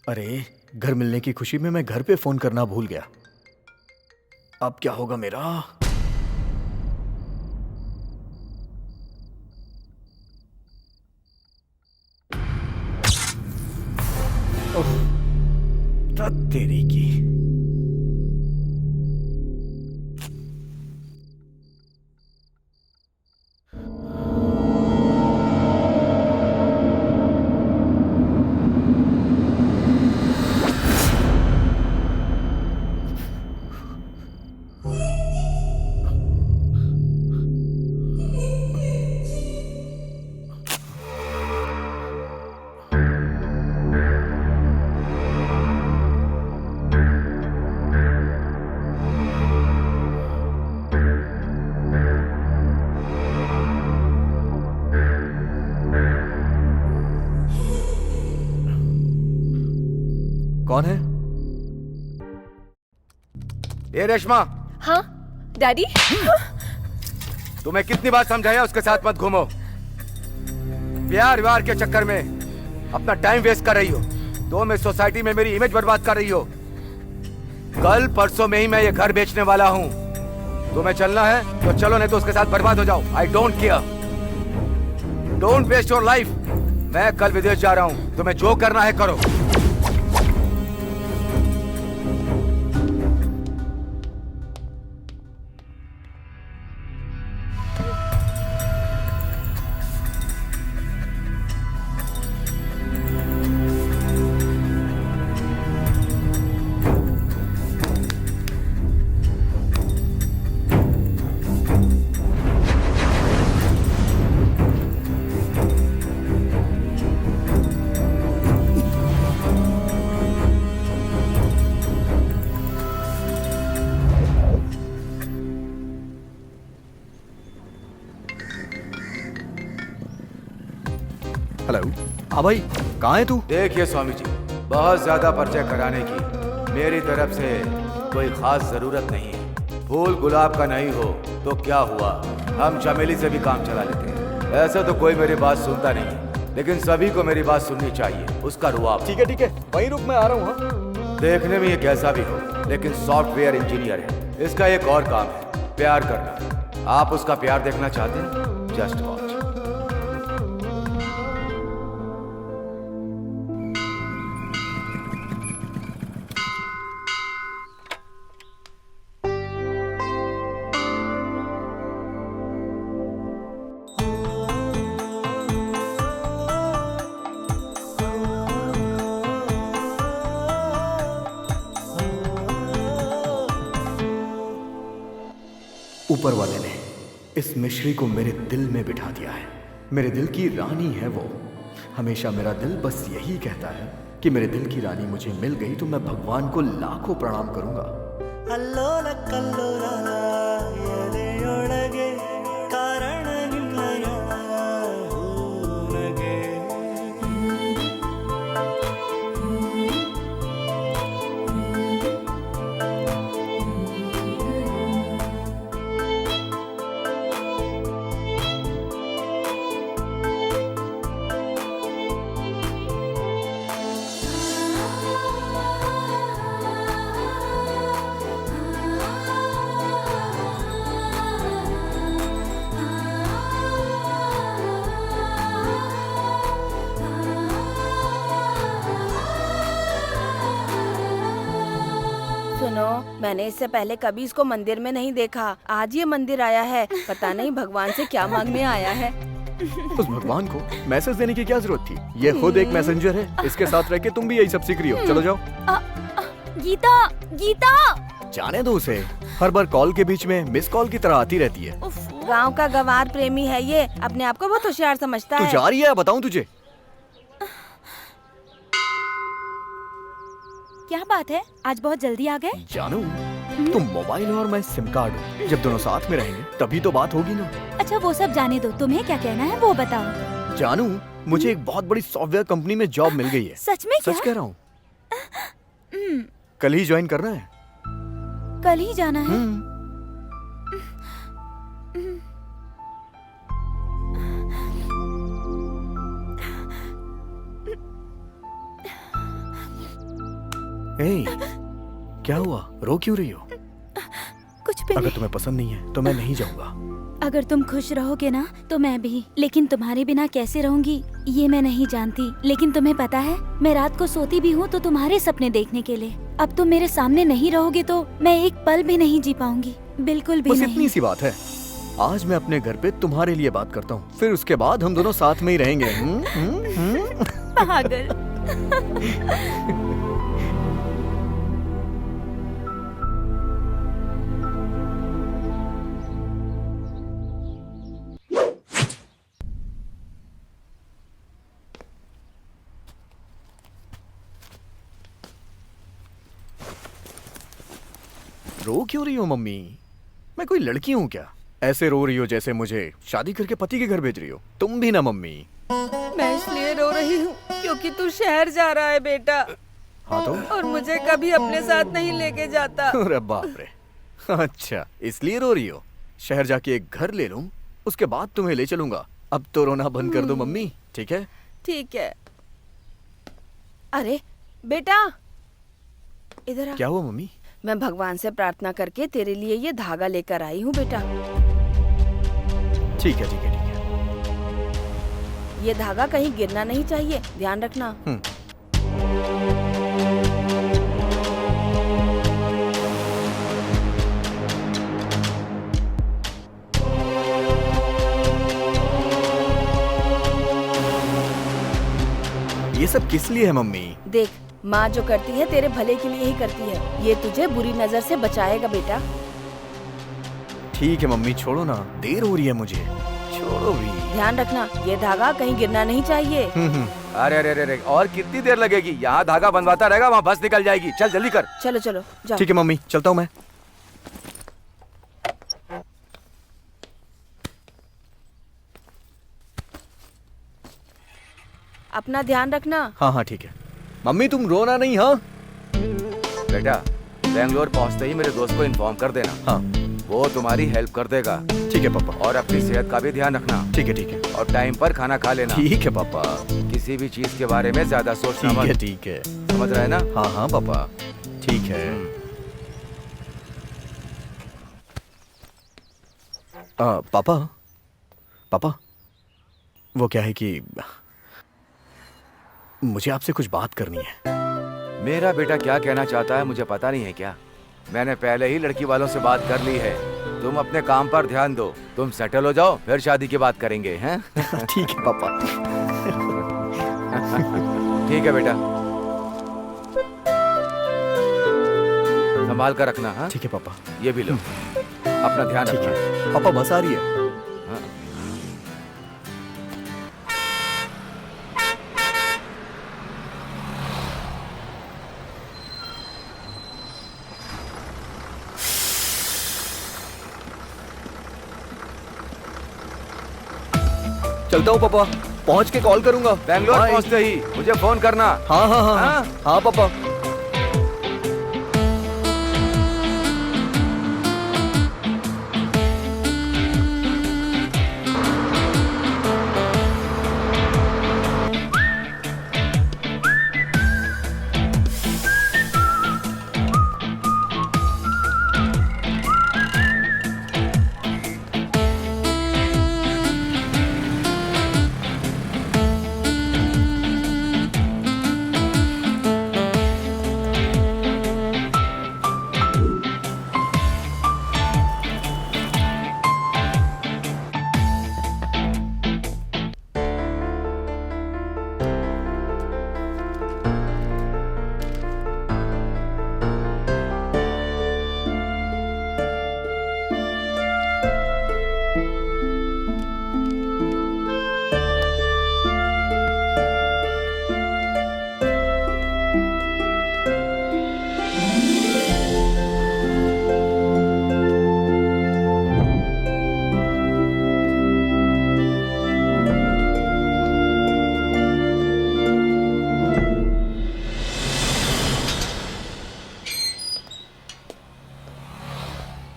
अरे, घर मिलने की खुशी में मैं घर पे फोन करना भूल गया। अब क्या होगा मेरा? ओह, तेरी की। कौन है? ए रेशमा, हाँ डैडी। तुम्हें कितनी बार समझाया उसके साथ मत घूमो। प्यार व्यार के चक्कर में अपना टाइम वेस्ट कर रही हो। तुम इस सोसाइटी में मेरी इमेज बर्बाद कर रही हो। कल परसों में ही मैं ये घर बेचने वाला हूँ। तुम्हें चलना है तो चलो, नहीं तो उसके साथ बर्बाद हो जाओ। I don't care. Don't waste your life. मैं कल विदेश जा रहा हूँ, तुम्हें जो करना है करो। हेलो। हाँ भाई, कहाँ है तू? देखिए स्वामी जी, बहुत ज्यादा परिचय कराने की मेरी तरफ से कोई खास जरूरत नहीं है। फूल गुलाब का नहीं हो तो क्या हुआ, हम चमेली से भी काम चला लेते हैं। ऐसा तो कोई मेरी बात सुनता नहीं है, लेकिन सभी को मेरी बात सुननी चाहिए। उसका रुआब। ठीक है, वहीं रुक, मैं आ रहा हूँ। हाँ? देखने में ये कैसा भी हो, लेकिन सॉफ्टवेयर इंजीनियर है। इसका एक और काम है, प्यार करना। आप उसका प्यार देखना चाहते हैं? Just watch. ऊपर वाले ने इस मिश्री को मेरे दिल में बिठा दिया है। मेरे दिल की रानी है वो। हमेशा मेरा दिल बस यही कहता है कि मेरे दिल की रानी मुझे मिल गई तो मैं भगवान को लाखों प्रणाम करूंगा। ಅಲ್ಲೋಲ ಕಲ್ಲೋಲ ಎದೆಯೊಳಗೆ ಕಾರಣ ನಿನ್ನಯ ಹೂನಗೆ सुनो, मैंने इससे पहले कभी इसको मंदिर में नहीं देखा। आज ये मंदिर आया है, पता नहीं भगवान से क्या मांगने आया है। उस भगवान को मैसेज देने की क्या जरूरत थी? ये खुद एक मैसेंजर है। इसके साथ रह के तुम भी यही सब सीख रही हो। चलो जाओ। गीता, गीता। जाने दो उसे। हर बार कॉल के बीच में मिस कॉल की तरह आती रहती है। गांव का गंवार प्रेमी है ये, अपने आप को बहुत होशियार समझता तू है। जा रही है? बताऊं तुझे? क्या बात है, आज बहुत जल्दी आ गए? जानू, तुम मोबाइल और मैं सिम कार्ड हूँ। जब दोनों साथ में रहेंगे तभी तो बात होगी ना। अच्छा वो सब जाने दो, तुम्हें क्या कहना है वो बताओ। जानू, मुझे एक बहुत बड़ी सॉफ्टवेयर कंपनी में जॉब मिल गई है। सच में? सच कह रहा हूँ। कल ही ज्वाइन करना है। कल ही जाना है? ए, क्या हुआ? रो क्यों रही हो? कुछ भी अगर नहीं। तुम्हें पसंद नहीं है तो मैं नहीं जाऊंगा। अगर तुम खुश रहोगे ना तो मैं भी, लेकिन तुम्हारे बिना कैसे रहूंगी ये मैं नहीं जानती। लेकिन तुम्हें पता है मैं रात को सोती भी हूँ तो तुम्हारे सपने देखने के लिए। अब तुम मेरे सामने नहीं रहोगे तो मैं एक पल भी नहीं जी पाऊंगी, बिल्कुल भी बस नहीं। इतनी सी बात है। आज मैं अपने घर पे तुम्हारे लिए बात करता हूँ, फिर उसके बाद हम दोनों साथ में ही रहेंगे। पागल। रो क्यों रही हो मम्मी? मैं कोई लड़की हूँ क्या? ऐसे रो रही हो जैसे मुझे शादी करके पति के घर भेज रही हो। तुम भी ना मम्मी। मैं इसलिए रो रही हूँ क्योंकि तू शहर जा रहा है बेटा, हाँ तो? और मुझे कभी अपने साथ नहीं लेके जाता। अरे बाप रे। अच्छा, इसलिए रो रही हो? शहर जाके एक घर ले लूं, उसके बाद तुम्हें ले चलूंगा। अब तो रोना बंद कर दो मम्मी, ठीक है? ठीक है। अरे बेटा, इधर आ। क्या हुआ मम्मी? मैं भगवान से प्रार्थना करके तेरे लिए ये धागा लेकर आई हूँ बेटा। ठीक है, ठीक है, ठीक है। ये धागा कहीं गिरना नहीं चाहिए, ध्यान रखना। ये सब किस लिए है मम्मी? देख, माँ जो करती है तेरे भले के लिए ही करती है। ये तुझे बुरी नजर से बचाएगा बेटा। ठीक है मम्मी, छोड़ो ना, देर हो रही है मुझे, छोड़ो भी। ध्यान रखना, ये धागा कहीं गिरना नहीं चाहिए। अरे अरे अरे, और कितनी देर लगेगी? यहाँ धागा बंधवाता रहेगा, वहाँ बस निकल जाएगी। चल जल्दी कर। चलो चलो जाओ। ठीक है मम्मी, चलता हूँ मैं। अपना ध्यान रखना। हाँ हाँ ठीक है। मम्मी तुम रोना नहीं, हाँ? बेटा, बेंगलोर पहुँचते ही मेरे दोस्त को इन्फॉर्म कर देना। हाँ वो तुम्हारी हेल्प कर देगा। ठीक है पापा। और अपनी सेहत का भी ध्यान रखना। ठीक है, ठीक है। और टाइम पर खाना खा लेना। ठीक है पापा। किसी भी चीज के बारे में ज्यादा सोचना ठीक है, मत। ठीक है। समझ रहे हैं ना? हाँ हाँ पापा, ठीक है। पापा, पापा, वो क्या है कि मुझे आपसे कुछ बात करनी है। मेरा बेटा क्या कहना चाहता है मुझे पता नहीं है क्या? मैंने पहले ही लड़की वालों से बात कर ली है। तुम अपने काम पर ध्यान दो, तुम सेटल हो जाओ, फिर शादी की बात करेंगे, हैं? ठीक है पापा। ठीक है बेटा, संभाल कर रखना। हाँ ठीक है पापा। ये भी लो, अपना ध्यान ठीक रखना। है पापा, बस आ रही है। हाँ। चलता हूँ पापा, पहुँच के कॉल करूंगा। बेंगलोर बाय। पहुंचते ही मुझे फोन करना। हाँ हाँ हाँ हाँ? हाँ पापा।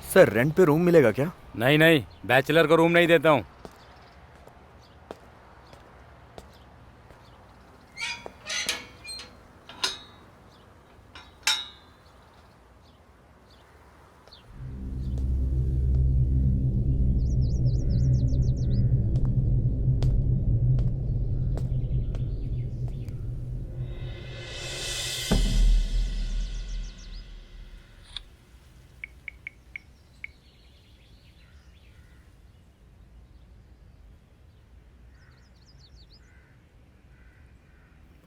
सर, रेंट पे रूम मिलेगा क्या? नहीं नहीं, बैचलर को रूम नहीं देता हूँ।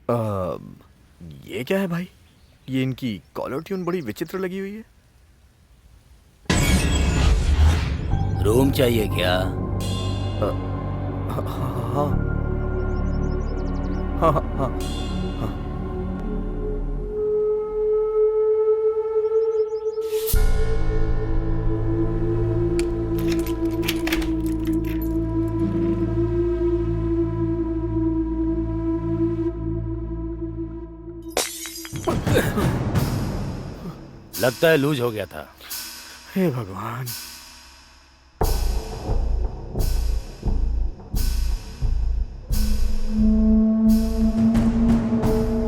ये क्या है भाई? ये इनकी कॉलर ट्यून बड़ी विचित्र लगी हुई है। रूम चाहिए क्या? हाँ हाँ हाँ हाँ हाँ हाँ। लगता है लूज हो गया था। हे भगवान।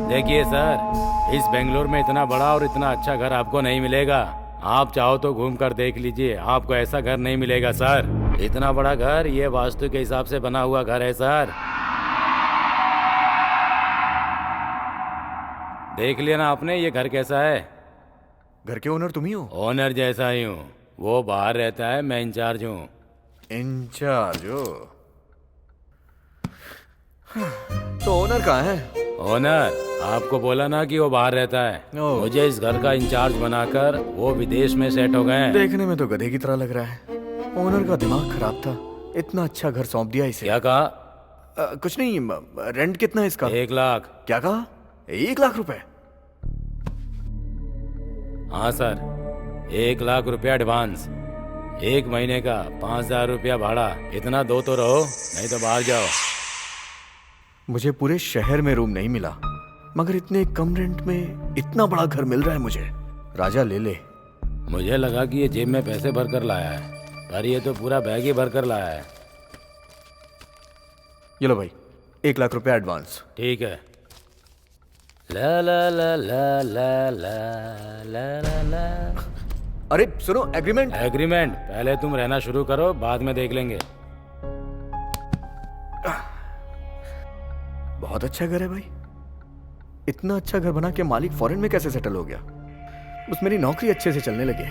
देखिए सर, इस बेंगलोर में इतना बड़ा और इतना अच्छा घर आपको नहीं मिलेगा। आप चाहो तो घूम कर देख लीजिए, आपको ऐसा घर नहीं मिलेगा सर। इतना बड़ा घर, ये वास्तु के हिसाब से बना हुआ घर है सर। देख लिया ना आपने, ये घर कैसा है? घर के ओनर तुम ही हो? ओनर जैसा ही हूँ। वो बाहर रहता है, मैं इंचार्ज हूँ। इंचार्ज हो? तो ओनर कहाँ है? ओनर आपको बोला ना कि वो बाहर रहता है। ओह। मुझे इस घर का इंचार्ज बनाकर वो विदेश में सेट हो गए हैं। देखने में तो गधे की तरह लग रहा है। ओनर का दिमाग खराब था, इतना अच्छा घर सौंप दिया इसे। क्या कहा? कुछ नहीं। रेंट कितना है इसका? 1 लाख। क्या कहा? 1 लाख रुपए? हाँ सर, 1 लाख रुपया एडवांस, 1 महीने का 5,000 रुपया भाड़ा। इतना दो तो रहो, नहीं तो बाहर जाओ। मुझे पूरे शहर में रूम नहीं मिला, मगर इतने कम रेंट में इतना बड़ा घर मिल रहा है मुझे। राजा ले ले। मुझे लगा कि ये जेब में पैसे भर कर लाया है, पर ये तो पूरा बैग ही भर कर लाया है। ये लो भाई, 1 लाख रुपया एडवांस। ठीक है। ला ला ला ला ला ला ला ला ला। अरे सुनो, एग्रीमेंट। एग्रीमेंट पहले तुम रहना शुरू करो, बाद में देख लेंगे। बहुत अच्छा घर है भाई। इतना अच्छा घर बना के मालिक फॉरेन में कैसे सेटल हो गया? बस मेरी नौकरी अच्छे से चलने लगे,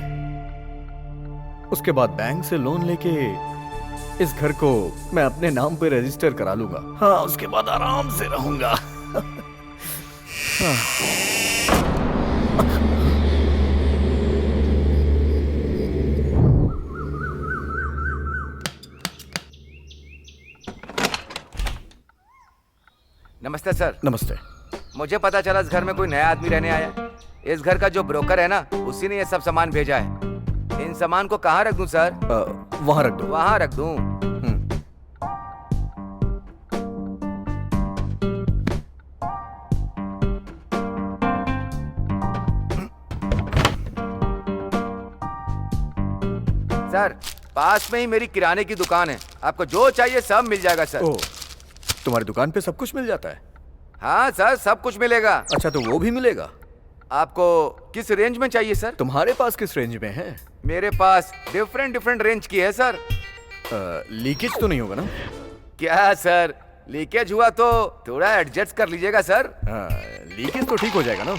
उसके बाद बैंक से लोन लेके इस घर को मैं अपने नाम पे रजिस्टर करा लूंगा। हाँ, उसके बाद आराम से रहूंगा। नमस्ते सर। नमस्ते। मुझे पता चला इस घर में कोई नया आदमी रहने आया। इस घर का जो ब्रोकर है ना, उसी ने ये सब सामान भेजा है। इन सामान को कहाँ रख दूं सर? वहां रख दो। वहाँ रख दूं? सर, पास में ही मेरी किराने की दुकान है, आपको जो चाहिए सब मिल जाएगा सर। ओह, तुम्हारी दुकान पे सब कुछ मिल जाता है? हाँ सर, सब कुछ मिलेगा। अच्छा, तो वो भी मिलेगा? आपको किस रेंज में चाहिए सर? तुम्हारे पास किस रेंज में है? मेरे पास डिफरेंट रेंज की है सर। लीकेज तो नहीं होगा ना? क्या सर, लीकेज हुआ तो थोड़ा एडजस्ट कर लीजिएगा सर। लीकेज तो ठीक हो जाएगा ना?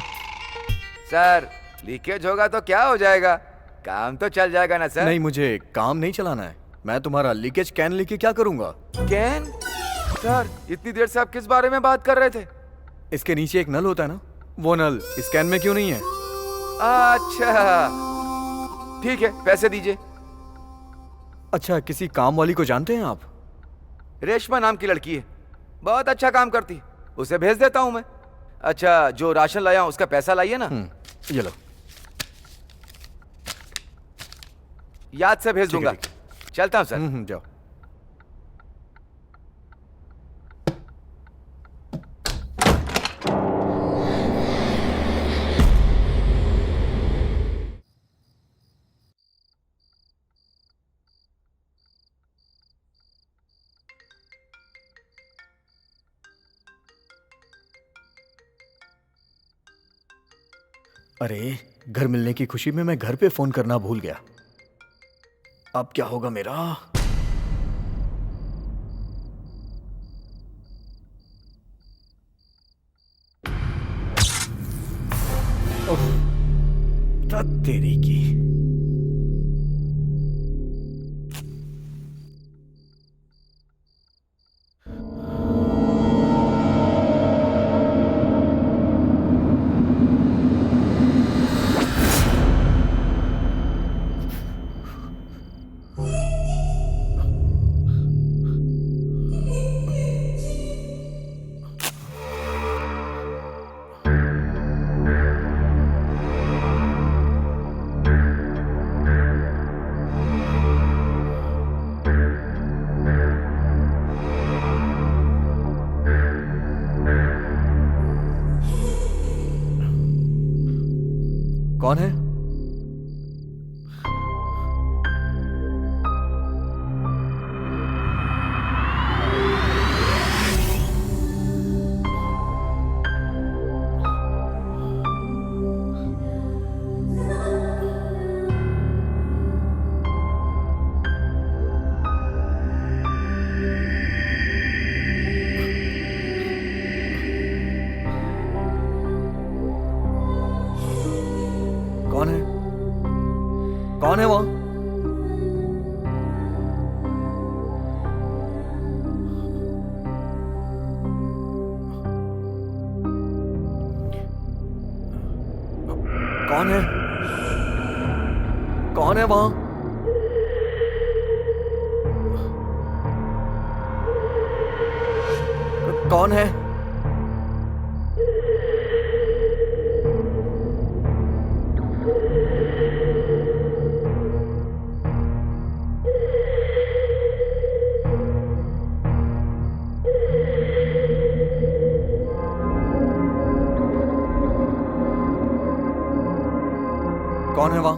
सर, लीकेज होगा तो क्या हो जाएगा, काम तो चल जाएगा ना सर। नहीं, मुझे काम नहीं चलाना है। मैं तुम्हारा लीकेज कैन लेके क्या करूंगा? कैन? सर, इतनी देर से आप किस बारे में बात कर रहे थे? इसके नीचे एक नल होता है ना, वो नल इस कैन में क्यों नहीं है? अच्छा, ठीक है, पैसे दीजिए। अच्छा, किसी काम वाली को जानते हैं आप? रेशमा नाम की लड़की है, बहुत अच्छा काम करती है, उसे भेज देता हूं मैं। अच्छा, जो राशन लाया हूं उसका पैसा लाइए ना। ये लो। याद से भेज ठीक है, दूंगा। ठीक चलता हूं सर। जाओ। अरे, घर मिलने की खुशी में मैं घर पे फोन करना भूल गया। अब क्या होगा मेरा? ओह, तेरी की। कौन है वहां? कौन है? कौन है वहां? कौन है? कौन है वहां?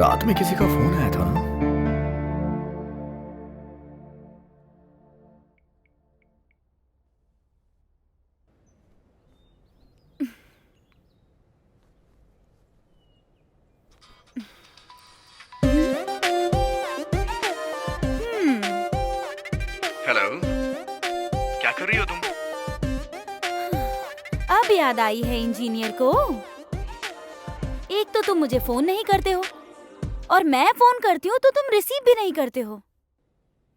रात में किसी का फोन आया था ना? हेलो, क्या कर रही हो तुम? अब याद आई है इंजीनियर को। एक तो तुम मुझे फोन नहीं करते हो और मैं फोन करती हूँ तो तुम रिसीव भी नहीं करते हो।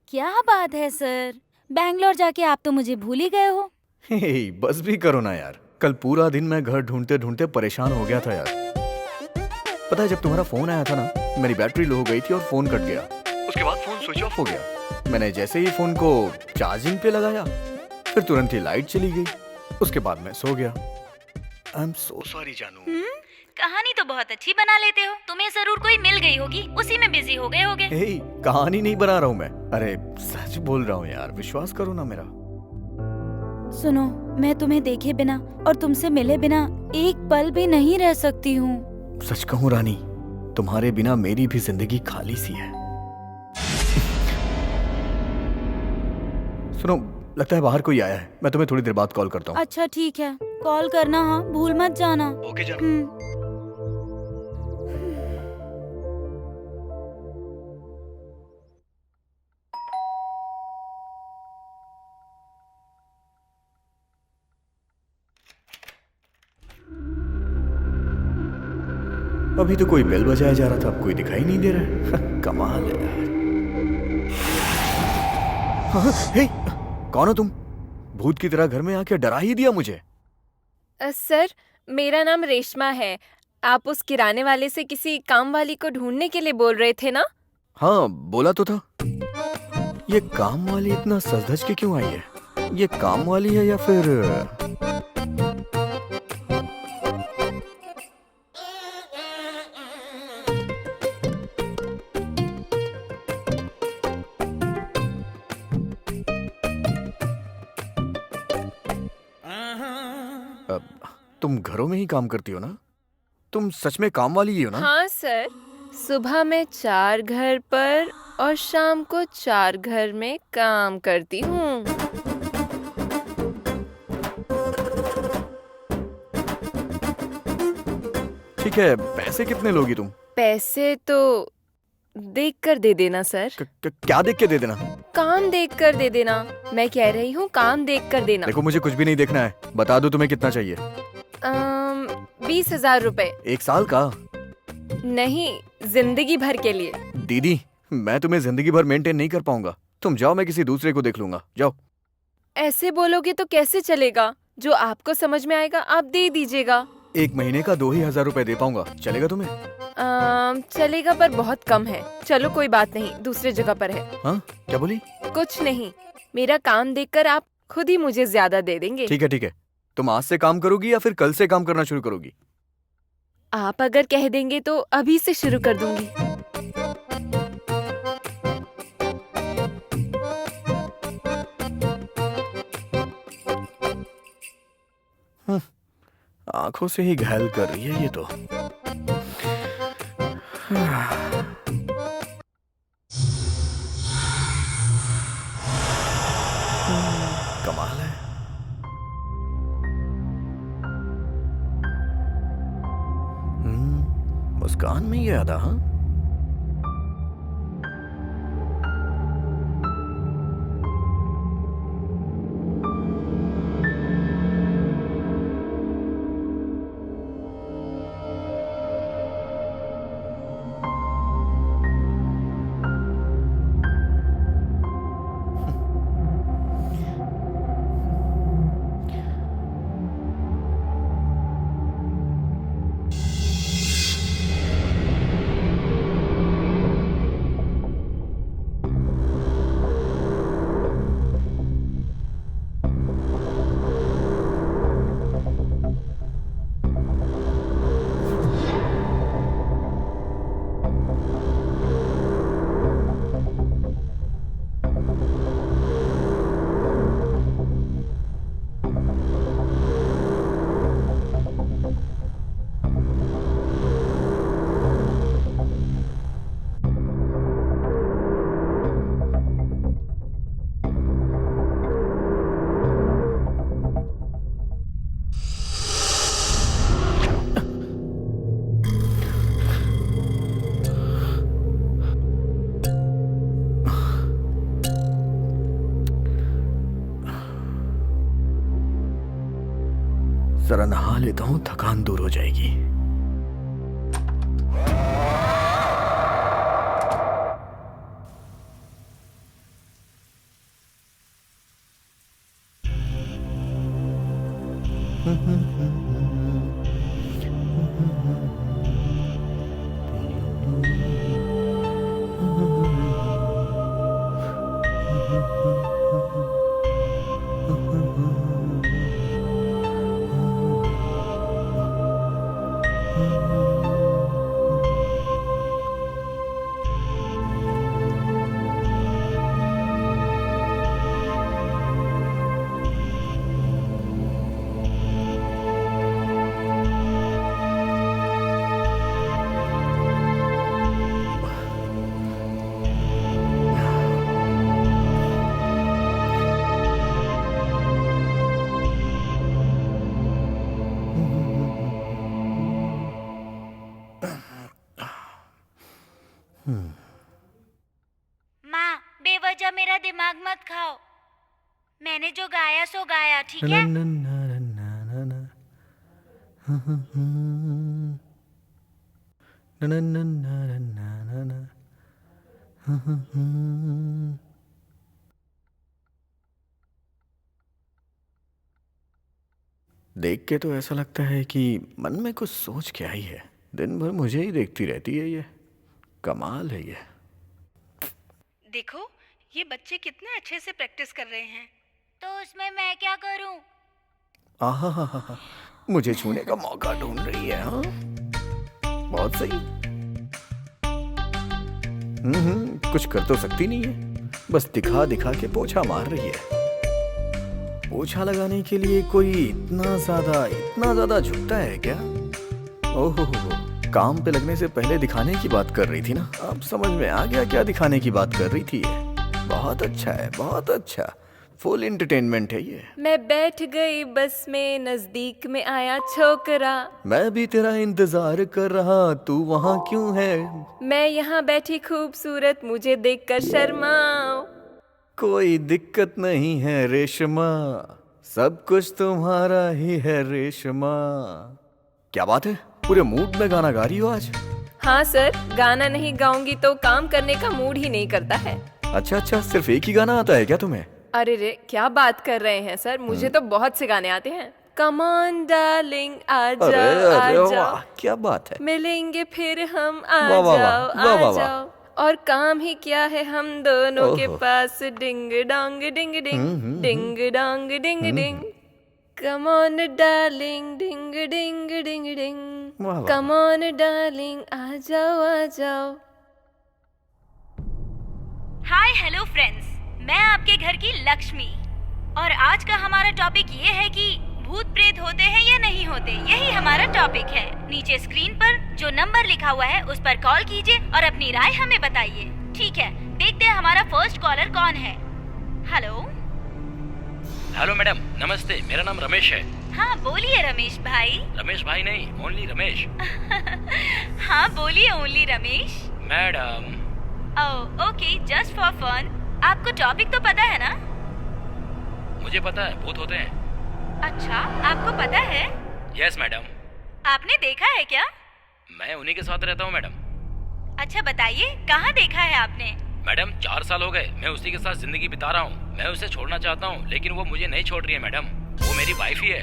क्या बात है सर, बैंगलोर जाके आप तो मुझे भूल ही गए हो। हे, बस भी करो ना यार। कल पूरा दिन मैं घर ढूंढते ढूंढते परेशान हो गया था यार। पता है, जब तुम्हारा फोन आया था ना, मेरी बैटरी लो हो गई थी और फोन कट गया। उसके बाद फोन स्विच ऑफ हो गया। मैंने जैसे ही फोन को चार्जिंग पे लगाया, फिर तुरंत ही लाइट चली गई। उसके बाद मैं सो गया। आई एम सो सॉरी जानू। कहानी तो बहुत अच्छी बना लेते हो। तुम्हें जरूर कोई मिल गई होगी, उसी में बिजी हो गए होगे। हे, कहानी नहीं बना रहा हूँ मैं। अरे सच बोल रहा हूँ यार, विश्वास करो ना मेरा। सुनो, मैं तुम्हें देखे बिना और तुमसे मिले बिना एक पल भी नहीं रह सकती हूँ। सच कहूँ रानी, तुम्हारे बिना मेरी भी जिंदगी खाली सी है। सुनो, लगता है बाहर कोई आया है। मैं तुम्हें थोड़ी देर बाद कॉल करता हूँ। अच्छा ठीक है, कॉल करना, हाँ भूल मत जाना। ओके जाना। अभी तो कोई बेल बजाया जा रहा था, अब कोई दिखाई नहीं दे रहा है। कमाल है यार। हाँ, हे, कौन हो तुम? भूत की तरह घर में आके डरा ही दिया मुझे। सर, मेरा नाम रेशमा है। आप उस किराने वाले से किसी काम वाली को ढूंढने के लिए बोल रहे थे ना? हाँ, बोला तो था। ये काम वाली इतना सज धज के क्यों आई है? ये काम वाली है या फिर तुम घरों में ही काम करती हो ना? तुम सच में काम वाली ही हो ना? हाँ सर, सुबह मैं 4 घर पर और शाम को 4 घर में काम करती हूँ। ठीक है, पैसे कितने लोगी तुम? पैसे तो देख कर दे देना सर। क्या देख के दे देना? काम देख कर दे देना। मैं कह रही हूँ काम देख कर देना। देखो, मुझे कुछ भी नहीं देखना है, बता दो तुम्हें कितना चाहिए। 20,000 रुपए। 1 साल का? नहीं, जिंदगी भर के लिए। दीदी, मैं तुम्हें जिंदगी भर मेंटेन नहीं कर पाऊंगा। तुम जाओ, मैं किसी दूसरे को देख लूंगा। जाओ। ऐसे बोलोगे तो कैसे चलेगा? जो आपको समझ में आएगा आप दे दीजिएगा। 1 महीने का 2,000 रुपए दे पाऊंगा, चलेगा तुम्हें? चलेगा पर बहुत कम है। चलो कोई बात नहीं, दूसरे जगह पर है। हाँ, क्या बोली? कुछ नहीं, मेरा काम देखकर आप खुद ही मुझे ज्यादा दे देंगे। ठीक है ठीक है। तुम आज से काम करोगी या फिर कल से काम करना शुरू करोगी? आप अगर कह देंगे तो अभी से शुरू कर दूंगी। आंखों से ही घायल कर रही है ये तो। कमाल है। मुस्कान में ये अदा, हाँ? जरा नहा लेता हूँ, थकान दूर हो जाएगी। माँ, बेवजह मेरा दिमाग मत खाओ। मैंने जो गाया सो गाया, ठीक है? देख के तो ऐसा लगता है कि मन में कुछ सोच के आई है। दिन भर मुझे ही देखती रहती है ये। कमाल है ये। देखो ये बच्चे कितने अच्छे से प्रैक्टिस कर रहे हैं। तो उसमें मैं क्या करूँ? आहा हा हा हा, मुझे छूने का मौका ढूंढ रही है। हाँ, बहुत सही। कुछ कर तो सकती नहीं है, बस दिखा दिखा के पोछा मार रही है। पोछा लगाने के लिए कोई इतना ज्यादा झुकता है क्या? ओहो, काम पे लगने से पहले दिखाने की बात कर रही थी ना। अब समझ में आ गया क्या दिखाने की बात कर रही थी ये। बहुत अच्छा है, बहुत अच्छा। फुल एंटरटेनमेंट है ये। मैं बैठ गई बस में, नजदीक में आया छोकरा। मैं भी तेरा इंतजार कर रहा, तू वहाँ क्यों है? मैं यहाँ बैठी खूबसूरत, मुझे देखकर शर्माओ। कोई दिक्कत नहीं है रेशमा, सब कुछ तुम्हारा ही है रेशमा। क्या बात है, पूरे मूड में गाना गा रही हो आज। हाँ सर, गाना नहीं गाऊंगी तो काम करने का मूड ही नहीं करता है। अच्छा, सिर्फ एक ही गाना आता है क्या तुम्हें? अरे रे, क्या बात कर रहे हैं सर, मुझे तो बहुत से गाने आते हैं। कम ऑन डार्लिंग, आ अरे जाओ आ अरे जाओ, वाह, क्या बात है। मिलेंगे फिर हम, आ वाह, वाह, जाओ वाह, वाह, आ वाह। जाओ। और काम ही क्या है हम दोनों के ओहो। पास, ding dong ding ding, ding dong ding ding. Come on darling, ding ding ding ding. वाह, वाह। कम ऑन डार्लिंग, आ जाओ आ जाओ। हाय हेलो फ्रेंड्स, मैं आपके घर की लक्ष्मी और आज का हमारा टॉपिक ये है कि भूत प्रेत होते हैं या नहीं होते। यही हमारा टॉपिक है। नीचे स्क्रीन पर जो नंबर लिखा हुआ है उस पर कॉल कीजिए और अपनी राय हमें बताइए। ठीक है, देखते हैं हमारा फर्स्ट कॉलर कौन है। हेलो। हेलो मैडम, नमस्ते। मेरा नाम रमेश है। हाँ बोलिए रमेश भाई। रमेश भाई नहीं, ओनली रमेश। हाँ बोलिए only Ramesh. Madam. Oh okay, just for fun. आपको टॉपिक तो पता है ना? मुझे पता है, भूत होते हैं। अच्छा, आपको पता है? Yes madam. आपने देखा है क्या? मैं उन्हीं के साथ रहता हूँ मैडम। अच्छा बताइए, कहाँ देखा है आपने? मैडम 4 साल हो गए मैं उसी के साथ जिंदगी बिता रहा हूँ। मैं उसे छोड़ना चाहता हूँ लेकिन वो मुझे नहीं छोड़ रही है मैडम। वो मेरी वाइफ ही है।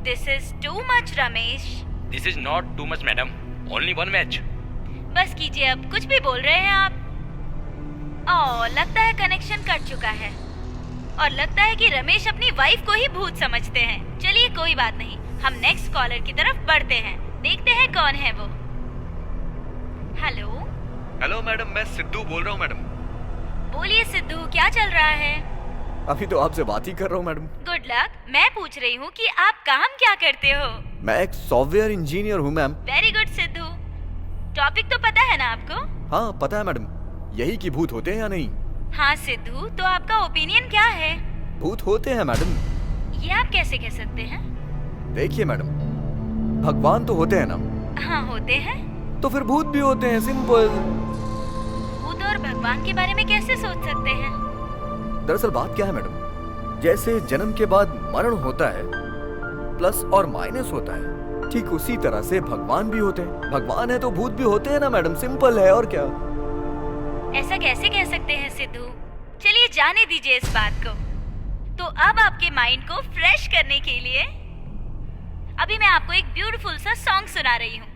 This is too much Ramesh. This is not too much madam, only 1 match. बस कीजिए, अब कुछ भी बोल रहे हैं आप। ओह, लगता है कनेक्शन कट चुका है और लगता है कि रमेश अपनी वाइफ को ही भूत समझते हैं। चलिए कोई बात नहीं, हम नेक्स्ट कॉलर की तरफ बढ़ते हैं। देखते हैं कौन है वो। हेलो। हेलो मैडम, मैं सिद्धू बोल रहा हूँ मैडम। बोलिए सिद्धू, क्या चल रहा है? अभी तो आपसे बात ही कर रहा हूँ मैडम। Good luck. मैं पूछ रही हूँ कि आप काम क्या करते हो? मैं एक सॉफ्टवेयर इंजीनियर हूँ ma'am. Very good Sidhu. Topic तो पता है ना आपको? हाँ पता है मैडम, यही कि भूत होते हैं या नहीं। हाँ सिद्धू, तो आपका ओपिनियन क्या है? भूत होते हैं मैडम। ये आप कैसे कह सकते हैं? देखिए मैडम, भगवान तो होते हैं ना, हाँ होते हैं। तो फिर भूत भी होते हैं, सिंपल। भूत और भगवान के बारे में कैसे सोच सकते हैं? दरअसल बात क्या है मैडम, जैसे जन्म के बाद मरण होता है, प्लस और माइनस होता है, ठीक उसी तरह से भगवान भी होते हैं। भगवान है तो भूत भी होते हैं ना मैडम, सिंपल है और क्या। ऐसा कैसे कह सकते हैं सिद्धू? चलिए जाने दीजिए इस बात को। तो अब आपके माइंड को फ्रेश करने के लिए अभी मैं आपको एक ब्यूटीफुल सा सॉन्ग सुना रही हूँ।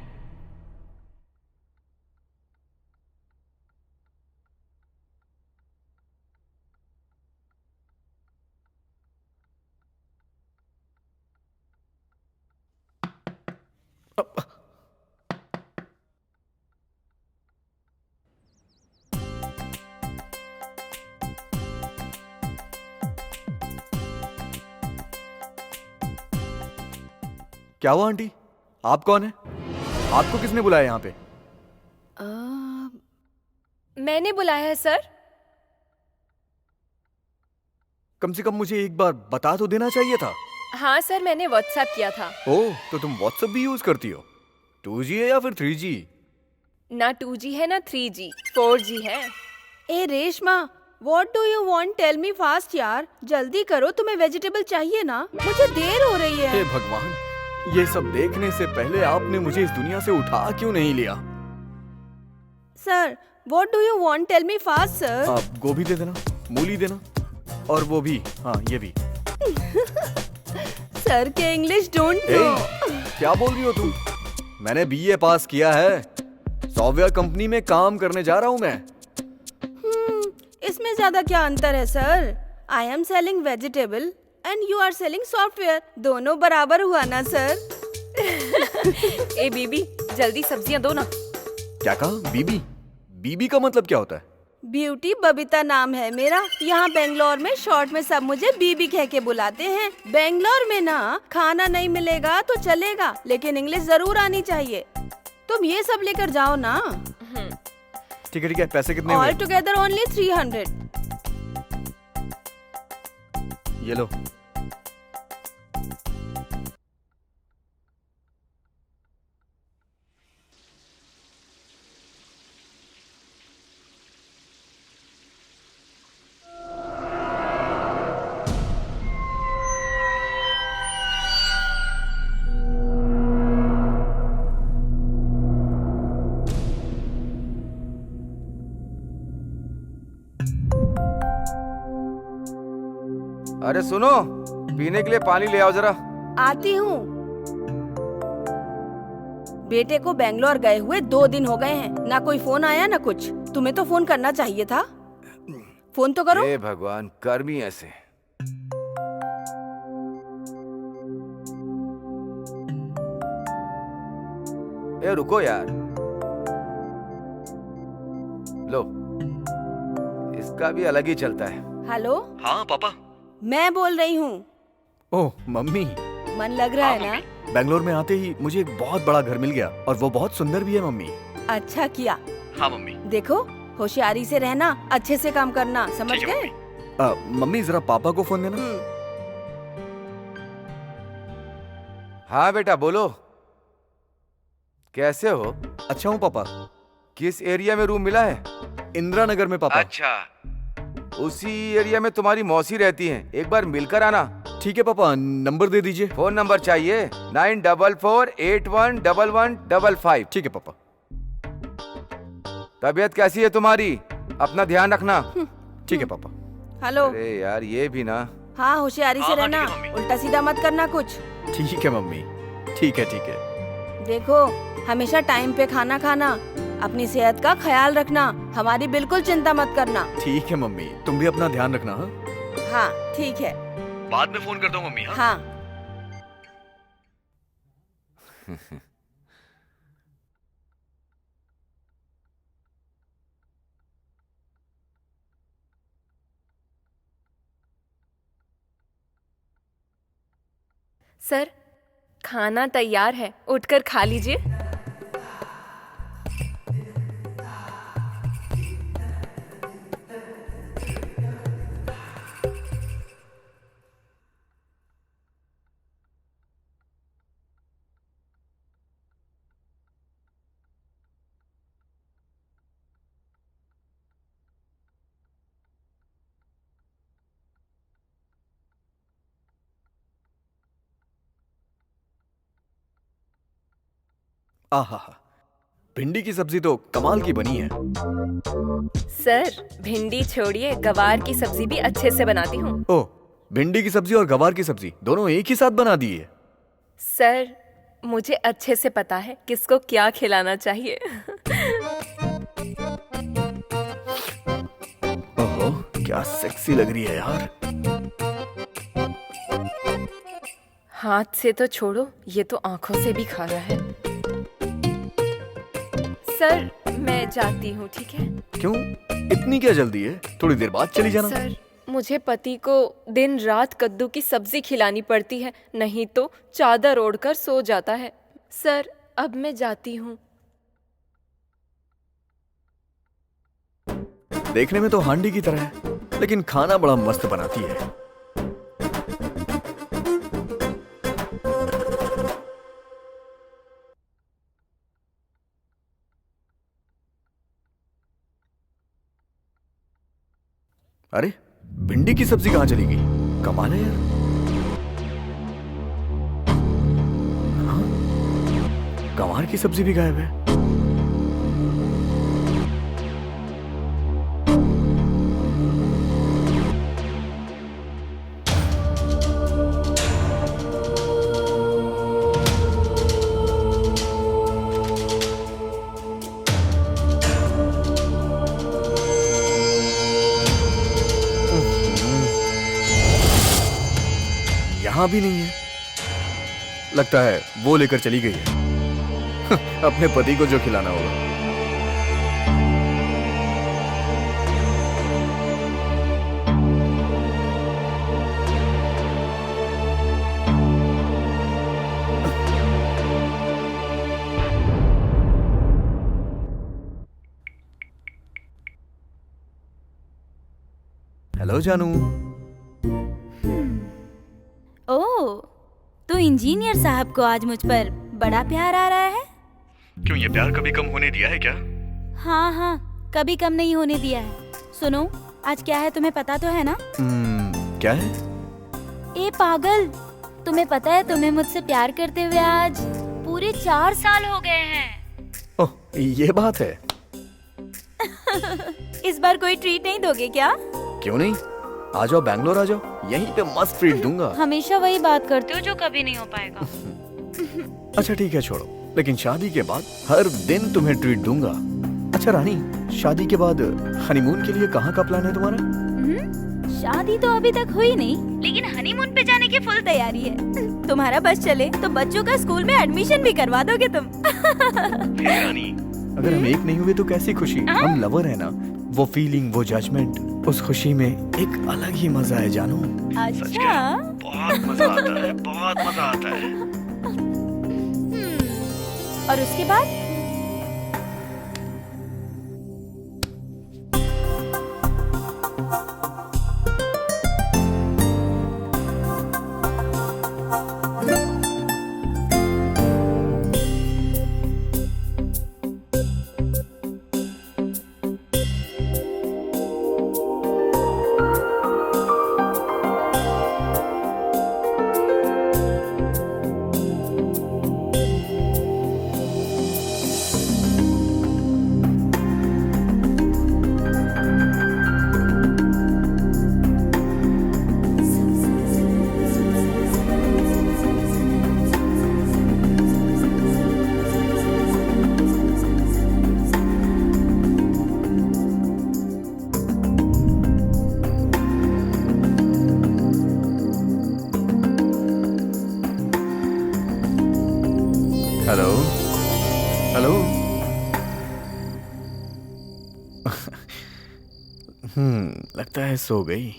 क्या हुआ आंटी, आप कौन है? आपको किसने बुलाया यहाँ पे? मैंने बुलाया है सर। कम से कम मुझे एक बार बता तो देना चाहिए था। हाँ सर, मैंने व्हाट्सएप किया था। ओह, तो तुम व्हाट्सएप भी यूज करती हो? 2G है या फिर 3G? ना 2G है ना 3G, 4G है। ए Reshma, What do you want? Tell me fast यार, जल्दी करो, तुम्हें वेजिटेबल चाहिए ना, मुझे देर हो रही हे है। भगवान, ये सब देखने से पहले आपने मुझे इस दुनिया से उठा क्यों नहीं लिया? Sir, What do you want? Tell me fast sir. आप गोभी दे देना, मूली देना, और वो भी, हाँ ये भी। सर के इंग्लिश डोंट ए, नो। क्या बोल रही हो तुम? मैंने बीए पास किया है, सॉफ्टवेयर कंपनी में काम करने जा रहा हूँ मैं। इसमें ज्यादा क्या अंतर है sir? I am selling vegetable and you are selling software, दोनों बराबर हुआ ना सर? ए बीबी, जल्दी सब्जियां दो ना। क्या कहा? बीबी? बीबी का मतलब क्या होता है? ब्यूटी बबीता नाम है मेरा। यहाँ बेंगलोर में शॉर्ट में सब मुझे बीबी कह के बुलाते हैं। बेंगलोर में ना खाना नहीं मिलेगा तो चलेगा, लेकिन इंग्लिश जरूर आनी चाहिए। तुम ये सब लेकर जाओ ना। ठीक है, पैसे कितने हुए? All together only 300। ये लो। अरे सुनो, पीने के लिए पानी ले आओ जरा। आती हूँ। बेटे को बेंगलोर गए हुए 2 दिन हो गए हैं, ना कोई फोन आया ना कुछ। तुम्हें तो फोन करना चाहिए था, फोन तो करो। हे भगवान, कर्मी ऐसे। ए रुको यार, लो, इसका भी अलग ही चलता है। हेलो, हाँ पापा। मैं बोल रही हूँ। ओह मम्मी। मन लग रहा है ना? बेंगलोर में आते ही मुझे एक बहुत बड़ा घर मिल गया और वो बहुत सुंदर भी है मम्मी। अच्छा किया। हाँ मम्मी। देखो, होशियारी से रहना, अच्छे से काम करना, समझ गए? मम्मी जरा पापा को फोन देना। हाँ बेटा बोलो, कैसे हो? अच्छा हूँ पापा। किस एरिया में रूम मिला है? इंदिरा नगर में पापा। अच्छा, उसी एरिया में तुम्हारी मौसी रहती हैं, एक बार मिलकर आना। ठीक है पापा, नंबर दे दीजिए। फोन नंबर चाहिए? 9448111155। ठीक है पापा। तबीयत कैसी है तुम्हारी? अपना ध्यान रखना। ठीक है पापा। हेलो। अरे यार, ये भी ना। हाँ, होशियारी से रहना, उल्टा सीधा मत करना कुछ। ठीक है मम्मी, ठीक है। देखो, हमेशा टाइम पे खाना खाना, अपनी सेहत का ख्याल रखना, हमारी बिल्कुल चिंता मत करना। ठीक है मम्मी, तुम भी अपना ध्यान रखना। हाँ, हाँ ठीक है। बाद में फोन करता हूँ मम्मी। हाँ। सर, खाना तैयार है, उठकर खा लीजिए। आहा, भिंडी की सब्जी तो कमाल की बनी है। सर, भिंडी छोड़िए, गवार की सब्जी भी अच्छे से बनाती हूँ। ओह, भिंडी की सब्जी और गवार की सब्जी दोनों एक ही साथ बना दी है? सर, मुझे अच्छे से पता है किसको क्या खिलाना चाहिए। ओहो, क्या सेक्सी लग रही है यार। हाथ से तो छोड़ो, ये तो आंखों से भी खा रहा है। सर, मैं जाती हूँ, ठीक है? क्यों, इतनी क्या जल्दी है? थोड़ी देर बाद चली जाना। सर, मुझे पति को दिन रात कद्दू की सब्जी खिलानी पड़ती है, नहीं तो चादर ओढ़कर सो जाता है। सर, अब मैं जाती हूँ। देखने में तो हांडी की तरह है, लेकिन खाना बड़ा मस्त बनाती है। अरे भिंडी की सब्जी कहाँ चली गई? कमाल है यार। हाँ? गंवार की सब्जी भी गायब है। यहां भी नहीं है। लगता है वो लेकर चली गई है अपने पति को जो खिलाना होगा। हेलो जानू। ओह, तो इंजीनियर साहब को आज मुझ पर बड़ा प्यार आ रहा है। क्यों, ये प्यार कभी कम होने दिया है क्या? हाँ हाँ, कभी कम नहीं होने दिया है। सुनो, आज क्या है तुम्हें पता तो है ना? क्या है? ए पागल, तुम्हें पता है तुम्हें मुझसे प्यार करते हुए आज पूरे 4 साल हो गए हैं। ओह, ये बात है। इस बार कोई ट्रीट नहीं दोगे क्या? क्यों नहीं, आ जाओ, बैंगलोर आ जाओ, यहीं पे मस्त ट्रीट दूंगा। हमेशा वही बात करते हो जो कभी नहीं हो पाएगा। अच्छा ठीक है, छोड़ो, लेकिन शादी के बाद हर दिन तुम्हें ट्रीट दूंगा। अच्छा रानी, शादी के बाद हनीमून के लिए कहाँ का प्लान है तुम्हारा? शादी तो अभी तक हुई नहीं, लेकिन हनीमून पे जाने की फुल तैयारी है। तुम्हारा बस चले तो बच्चों का स्कूल में एडमिशन भी करवा दोगे तुम। रानी, अगर हम एक नहीं हुए तो कैसी खुशी? हम लवर है ना, वो फीलिंग, वो जजमेंट, उस खुशी में एक अलग ही मजा है जानू। अच्छा, बहुत मजा आता है, बहुत मजा आता है। और उसके बाद? Hello hello. लगता है सो गई।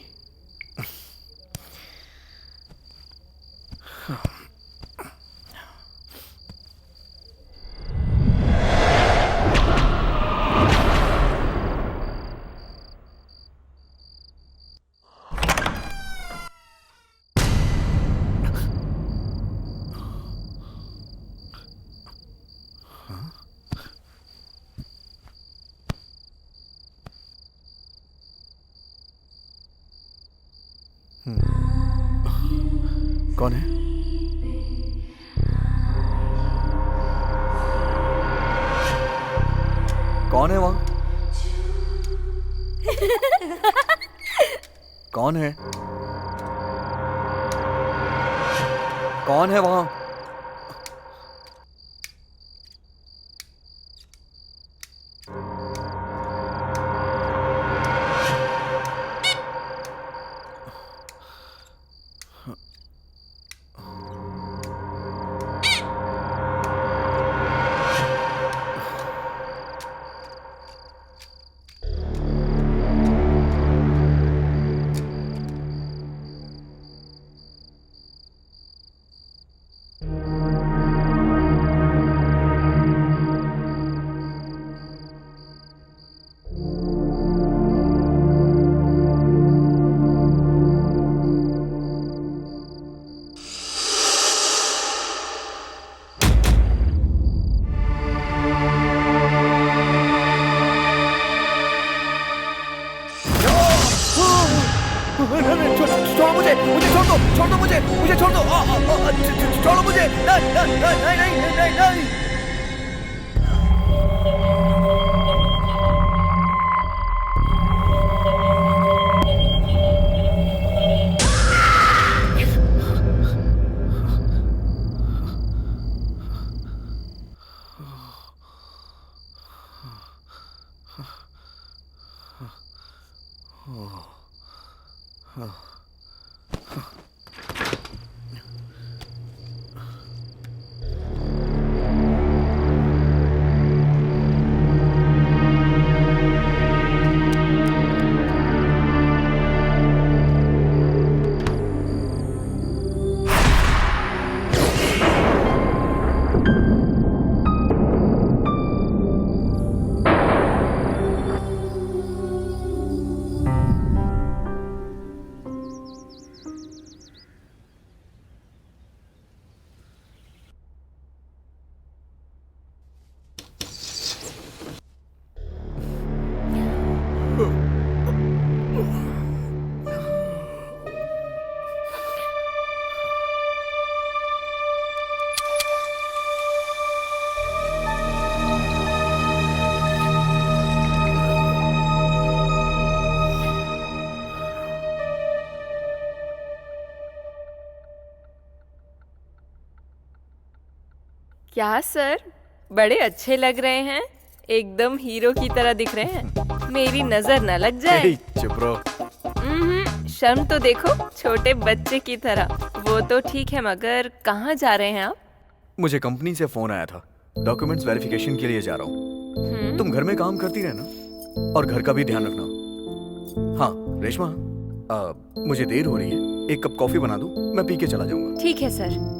कौन है? कौन है वहां? कौन है? कौन है वहां? छोड़ दो मुझे, मुझे छोड़ दो, छोड़ो मुझे, नहीं नहीं नहीं नहीं नहीं नहीं। क्या सर, बड़े अच्छे लग रहे हैं, एकदम हीरो की तरह दिख रहे हैं। मेरी नजर न लग जाए। चुप रहो। शर्म तो देखो, छोटे बच्चे की तरह। वो तो ठीक है, मगर कहाँ जा रहे हैं आप? मुझे कंपनी से फोन आया था, डॉक्यूमेंट्स वेरिफिकेशन के लिए जा रहा हूँ। तुम घर में काम करती रहना और घर का भी ध्यान रखना। हाँ रेशमा, मुझे देर हो रही है, एक कप कॉफी बना दो, मैं पी के चला जाऊंगा। ठीक है सर।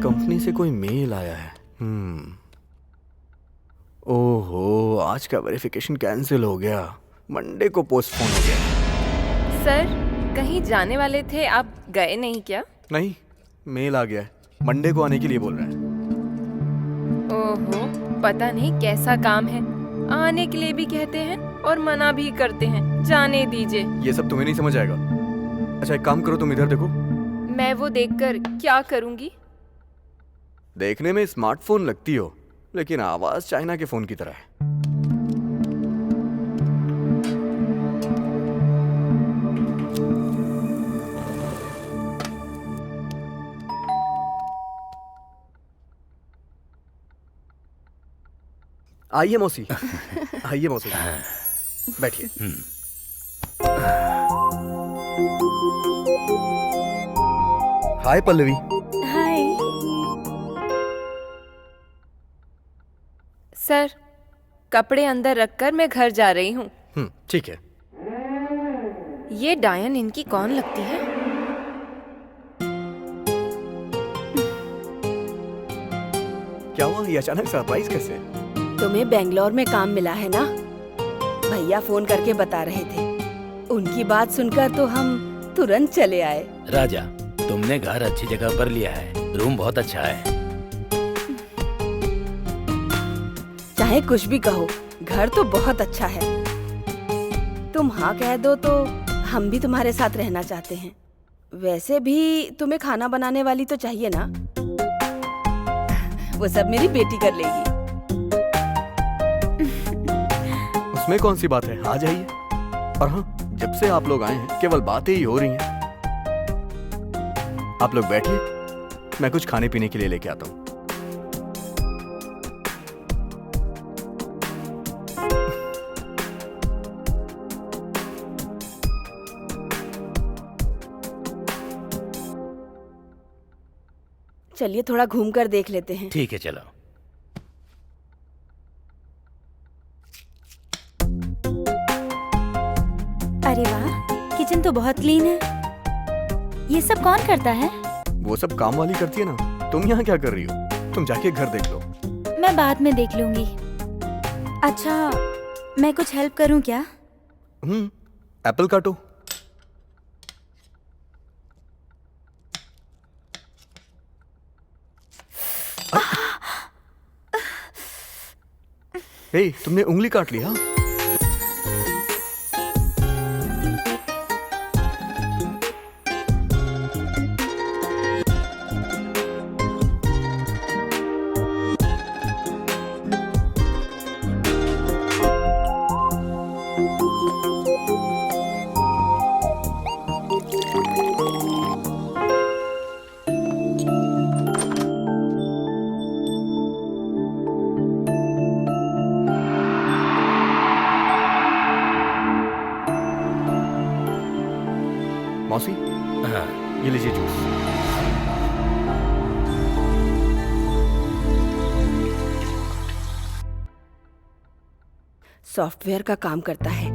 कंपनी से कोई मेल आया है। ओहो, आज का वेरिफिकेशन कैंसिल हो गया, मंडे को पोस्टपोन हो गया। सर, कहीं जाने वाले थे, आप गए नहीं क्या? नहीं, मेल आ गया है, मंडे को आने के लिए बोल रहे हैं। ओहो, पता नहीं कैसा काम है, आने के लिए भी कहते हैं और मना भी करते हैं। जाने दीजिए। ये सब तुम्हें नहीं समझ आएगा। अच्छा एक काम करो, तुम इधर देखो। मैं वो देखकर क्या करूंगी? देखने में स्मार्टफोन लगती हो, लेकिन आवाज चाइना के फोन की तरह है। आइए मौसी, आइए मौसी, बैठिए। हाय पल्लवी। हाय सर, कपड़े अंदर रखकर मैं घर जा रही हूँ। ठीक है। ये डायन इनकी कौन लगती है? क्या हुआ, ये अचानक सरप्राइज कैसे? तुम्हें बेंगलोर में काम मिला है ना? भैया फोन करके बता रहे थे। उनकी बात सुनकर तो हम तुरंत चले आए। राजा, तुमने घर अच्छी जगह पर लिया है, रूम बहुत अच्छा है। चाहे कुछ भी कहो, घर तो बहुत अच्छा है। तुम हाँ कह दो तो हम भी तुम्हारे साथ रहना चाहते हैं। वैसे भी तुम्हें खाना बनाने वाली तो चाहिए ना? वो सब मेरी बेटी कर लेगी। उसमें कौन सी बात है, आ जाइए। और हाँ, जब से आप लोग आए हैं केवल बातें ही हो रही हैं। आप लोग बैठिए, मैं कुछ खाने पीने के लिए लेके आता हूँ। चलिए थोड़ा घूम कर देख लेते हैं। ठीक है, चलो। अरे वाह, किचन तो बहुत क्लीन है। ये सब कौन करता है? वो सब काम वाली करती है ना। तुम यहाँ क्या कर रही हो? तुम जाके घर देख लो। मैं बाद में देख लूंगी। अच्छा, मैं कुछ हेल्प करूं क्या? एप्पल काटो। हे, तुमने उंगली काट लिया। मौसी, हाँ। ये लीजिए जूस। सॉफ्टवेयर का काम करता है,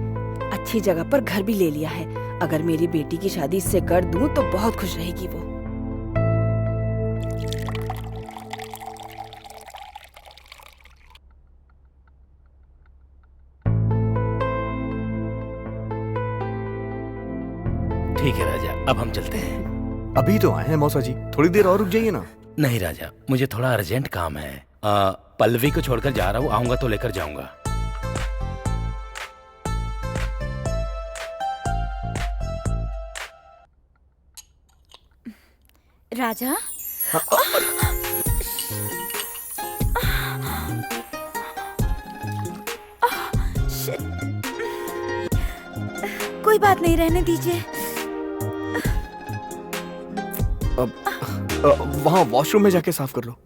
अच्छी जगह पर घर भी ले लिया है। अगर मेरी बेटी की शादी इससे कर दूं तो बहुत खुश रहेगी वो। ठीक है राजा, अब हम चलते हैं। अभी तो आए हैं मौसा जी, थोड़ी देर और रुक जाइए ना। नहीं राजा, मुझे थोड़ा अर्जेंट काम है। पल्लवी को छोड़कर जा रहा हूँ, आऊंगा तो लेकर जाऊंगा। राजा, कोई बात नहीं, रहने दीजिए। वहाँ वॉशरूम में जाके साफ कर लो।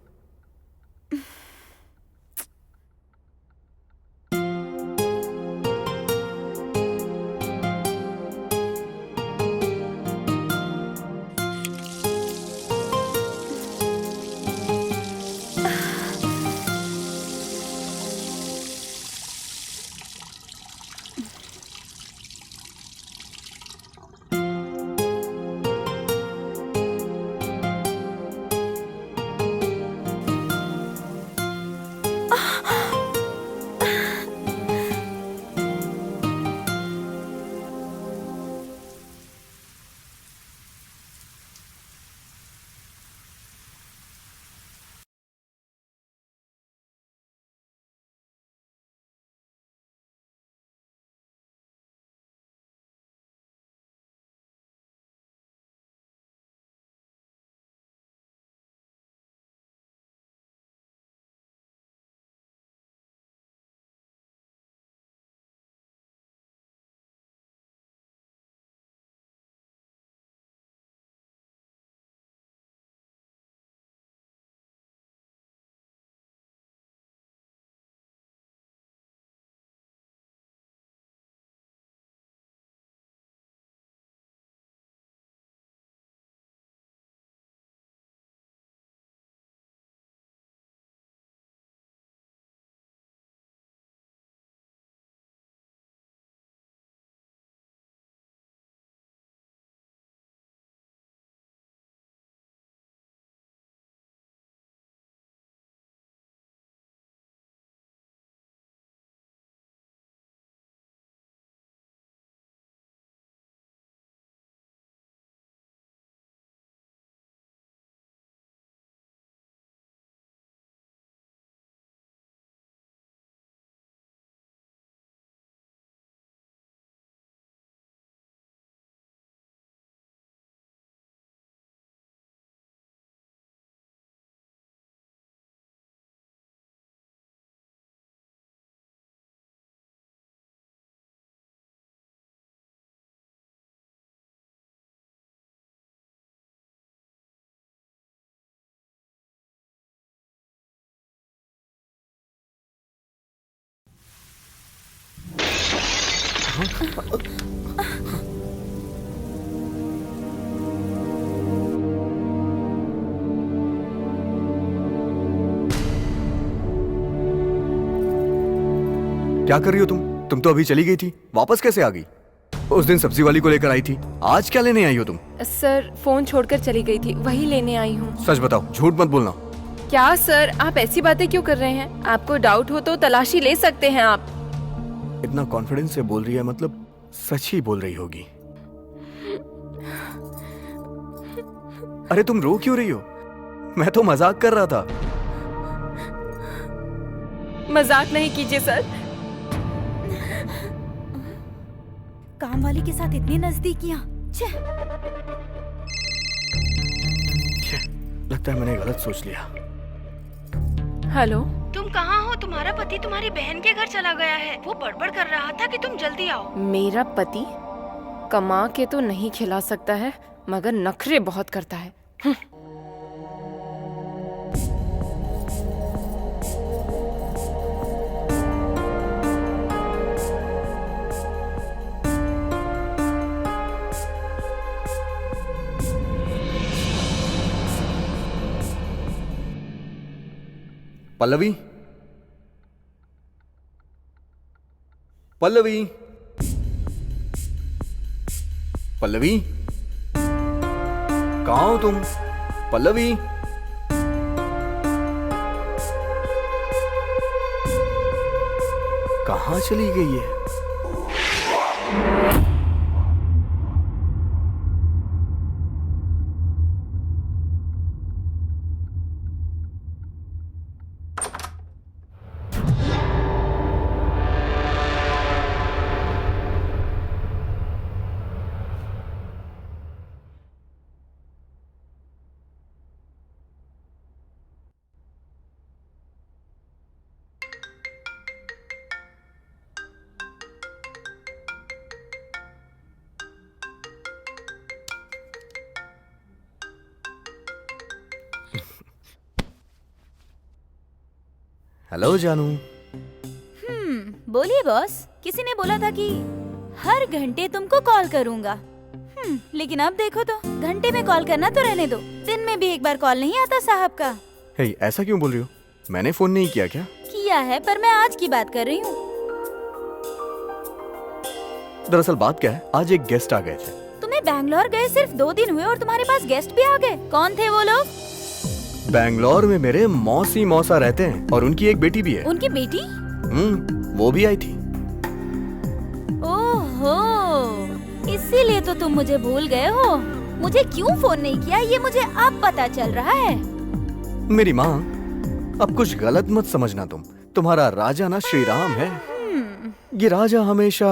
क्या कर रही हो तुम? तुम तो अभी चली गई थी, वापस कैसे आ गई? उस दिन सब्जी वाली को लेकर आई थी, आज क्या लेने आई हो तुम? सर फोन छोड़कर चली गई थी, वही लेने आई हूँ। सच बताओ, झूठ मत बोलना। क्या सर, आप ऐसी बातें क्यों कर रहे हैं? आपको डाउट हो तो तलाशी ले सकते हैं आप। इतना कॉन्फिडेंस से बोल रही है, मतलब सच ही बोल रही होगी। अरे तुम रो क्यों रही हो? मैं तो मजाक कर रहा था। मजाक नहीं कीजिए सर। काम वाली के साथ इतनी नजदीकियां। छे। लगता है मैंने गलत सोच लिया। हेलो, तुम कहाँ हो? तुम्हारा पति तुम्हारी बहन के घर चला गया है। वो बड़बड़ कर रहा था कि तुम जल्दी आओ। मेरा पति कमा के तो नहीं खिला सकता है, मगर नखरे बहुत करता है। पल्लवी, पल्लवी, पल्लवी, कहाँ हो तुम? पल्लवी, कहाँ चली गई है? हेलो जानू। बोलिए बॉस। किसी ने बोला था कि हर घंटे तुमको कॉल करूंगा। लेकिन अब देखो तो, घंटे में कॉल करना तो रहने दो, दिन में भी एक बार कॉल नहीं आता साहब का। हे, ऐसा क्यों बोल रही हो? मैंने फोन नहीं किया क्या? किया है, पर मैं आज की बात कर रही हूँ। दरअसल बात क्या है, आज एक गेस्ट आ गए थे। तुम्हें बैंगलोर गए सिर्फ 2 दिन हुए और तुम्हारे पास गेस्ट भी आ गए। कौन थे वो लोग? बैंगलोर में मेरे मौसी मौसा रहते हैं और उनकी एक बेटी भी है। उनकी बेटी? वो भी आई थी। ओहो, इसीलिए तो तुम मुझे भूल गए हो। मुझे क्यों फोन नहीं किया, ये मुझे अब पता चल रहा है। मेरी माँ, अब कुछ गलत मत समझना तुम। तुम्हारा राजा ना श्री राम है। ये राजा हमेशा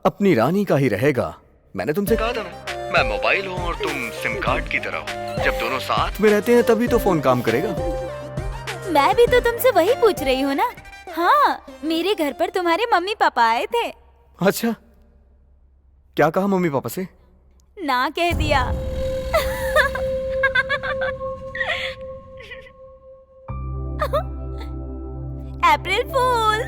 अपनी रानी का ही रहेगा। मैंने तुमसे कहा था ना, मैं मोबाइल हूँ और तुम सिम कार्ड की तरह हो। जब दोनों साथ में रहते हैं तभी तो फोन काम करेगा। मैं भी तो तुमसे वही पूछ रही हूँ ना। हाँ, मेरे घर पर तुम्हारे मम्मी पापा आए थे। अच्छा, क्या कहा मम्मी पापा से? ना कह दिया। अप्रैल फूल।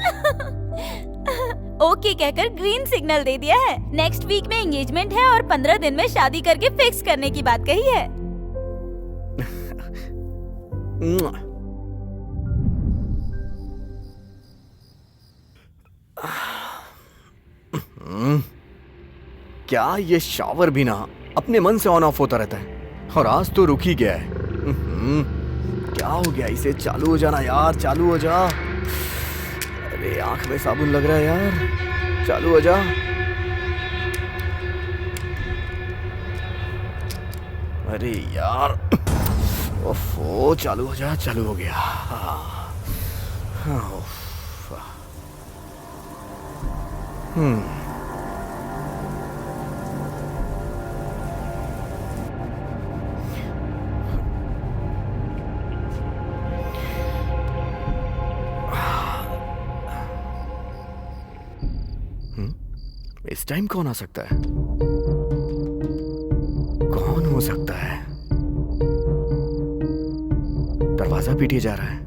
ओके कहकर ग्रीन सिग्नल दे दिया है। नेक्स्ट वीक में एंगेजमेंट है और 15 दिन में शादी करके फिक्स करने की बात कही है। क्या ये शावर भी ना अपने मन से ऑन ऑफ होता रहता है, और आज तो रुक ही गया है। क्या हो गया इसे? चालू हो जाना यार, चालू हो जा। अरे आंख में साबुन लग रहा है यार, चालू हो जा। अरे यार, ओफो, चालू हो जा। चालू हो गया। इस टाइम कौन आ सकता है? कौन हो सकता है? दरवाजा पीटे जा रहा है।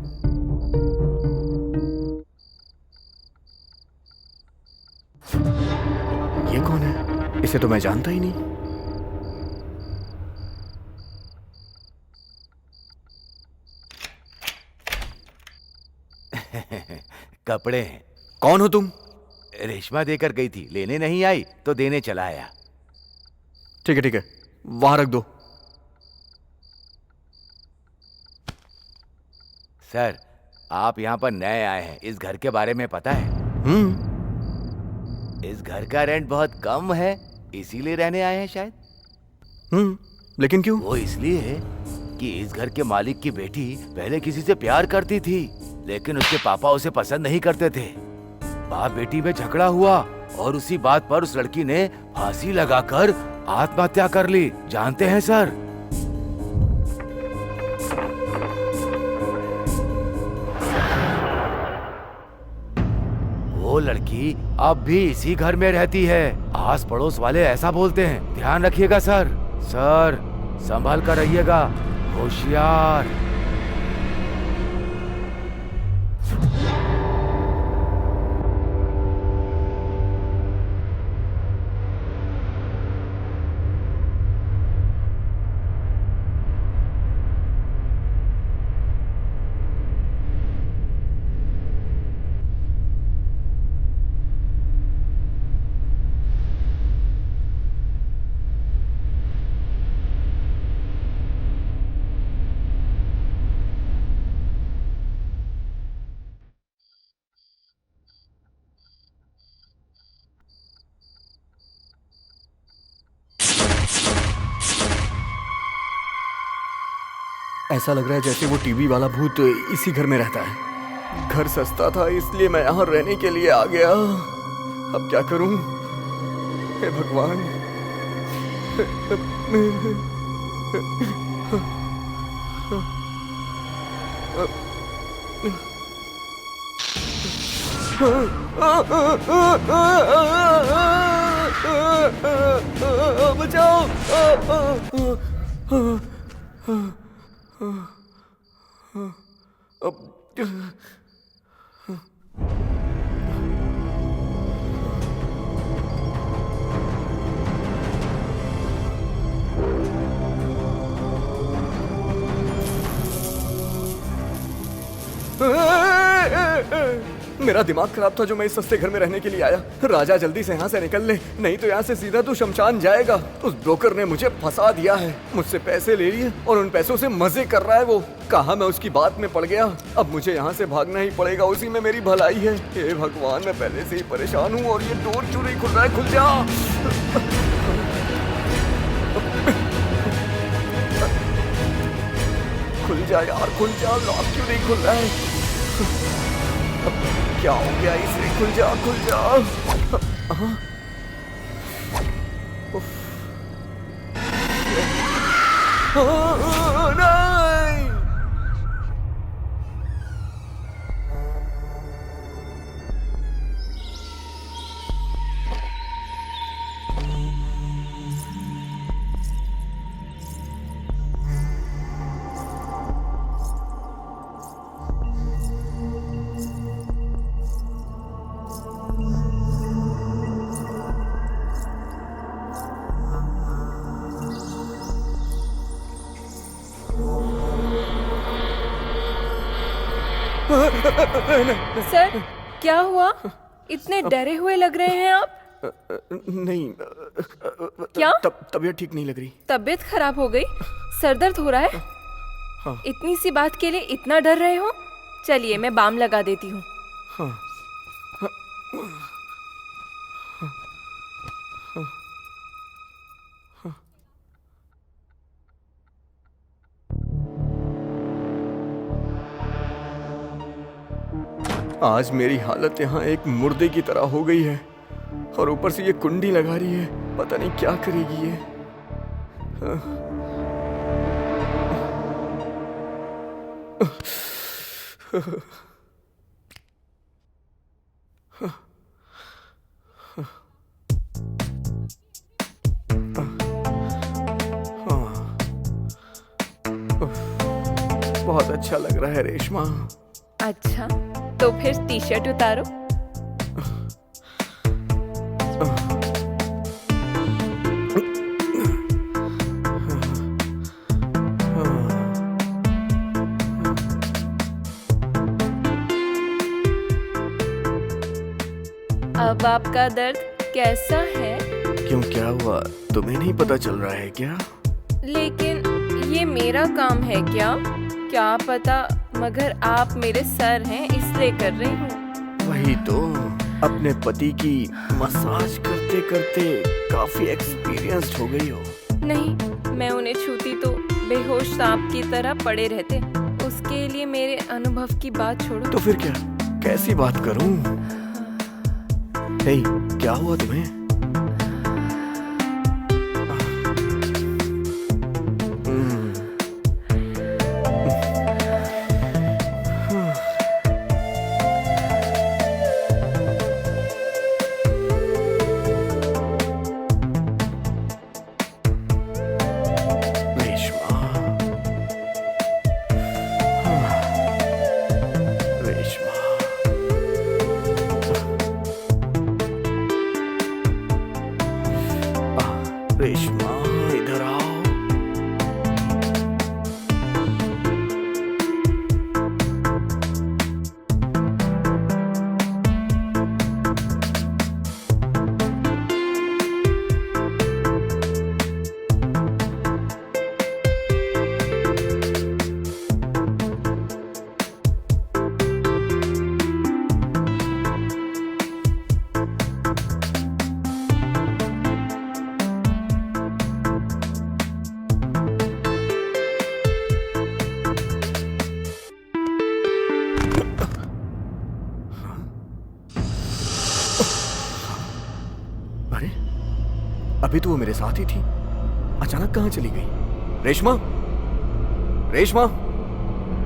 ये कौन है? इसे तो मैं जानता ही नहीं। कपड़े। कौन हो तुम? रेशमा देकर गई थी, लेने नहीं आई तो देने चला आया। ठीक है, वहां रख दो। सर, आप यहाँ पर नए आए हैं, इस घर के बारे में पता है? इस घर का रेंट बहुत कम है, इसीलिए रहने आए हैं शायद। लेकिन क्यों? वो इसलिए कि इस घर के मालिक की बेटी पहले किसी से प्यार करती थी, लेकिन उसके पापा उसे पसंद नहीं करते थे। बाप बेटी में झगड़ा हुआ और उसी बात पर उस लड़की ने फांसी लगाकर आत्महत्या कर ली। जानते हैं सर? वो लड़की अब भी इसी घर में रहती है। आस पड़ोस वाले ऐसा बोलते हैं। ध्यान रखिएगा सर। सर, संभल कर रहिएगा, होशियार। ऐसा लग रहा है जैसे वो टीवी वाला भूत इसी घर में रहता है। घर सस्ता था इसलिए मैं यहाँ रहने के लिए आ गया। अब क्या करूं? हे भगवान। बचाओ। मेरा दिमाग खराब था जो मैं इस सस्ते घर में रहने के लिए आया। राजा जल्दी से यहाँ से निकल ले, नहीं तो यहाँ से सीधा तू शमशान जाएगा। उस ब्रोकर ने मुझे फंसा दिया है, मुझसे पैसे ले लिए और उन पैसों से मजे कर रहा है वो। कहा मैं उसकी बात में पड़ गया। अब मुझे यहाँ से भागना ही पड़ेगा, उसी में मेरी भलाई है। हे भगवान, मैं पहले से ही परेशान हूँ और ये डोर क्यों नहीं खुल रहा है? खुल जा। खुल जा यार, खुल जा। लॉक क्यों नहीं खुल रहा है? क्या हो गया इसे? खुल जा, खुल जा। नहीं। सर, क्या हुआ? इतने डरे हुए लग रहे हैं आप। नहीं, क्या? तबीयत ठीक नहीं लग रही। तबीयत खराब हो गई? सर दर्द हो रहा है? हाँ। इतनी सी बात के लिए इतना डर रहे हो? चलिए मैं बाम लगा देती हूँ। हाँ। आज मेरी हालत यहाँ एक मुर्दे की तरह हो गई है और ऊपर से ये कुंडी लगा रही है। पता नहीं क्या करेगी ये। बहुत अच्छा लग रहा है रेशमा। अच्छा, तो फिर टी शर्ट उतारो। अब आपका दर्द कैसा है? क्यों, क्या हुआ? तुम्हें नहीं पता चल रहा है क्या? लेकिन ये मेरा काम है क्या? क्या पता, मगर आप मेरे सर हैं इसलिए कर रही हूँ। वही तो, अपने पति की मसाज करते करते काफी एक्सपीरियंस्ड हो गई हो। नहीं, मैं उन्हें छूती तो बेहोश सांप की तरह पड़े रहते। उसके लिए मेरे अनुभव की बात छोड़ो। तो फिर क्या, कैसी बात करूं? हे, क्या हुआ तुम्हें? रेशमा, इधर आओ। अरे, अभी तो वो मेरे साथ ही थी, अचानक कहाँ चली गई? रेशमा, रेशमा,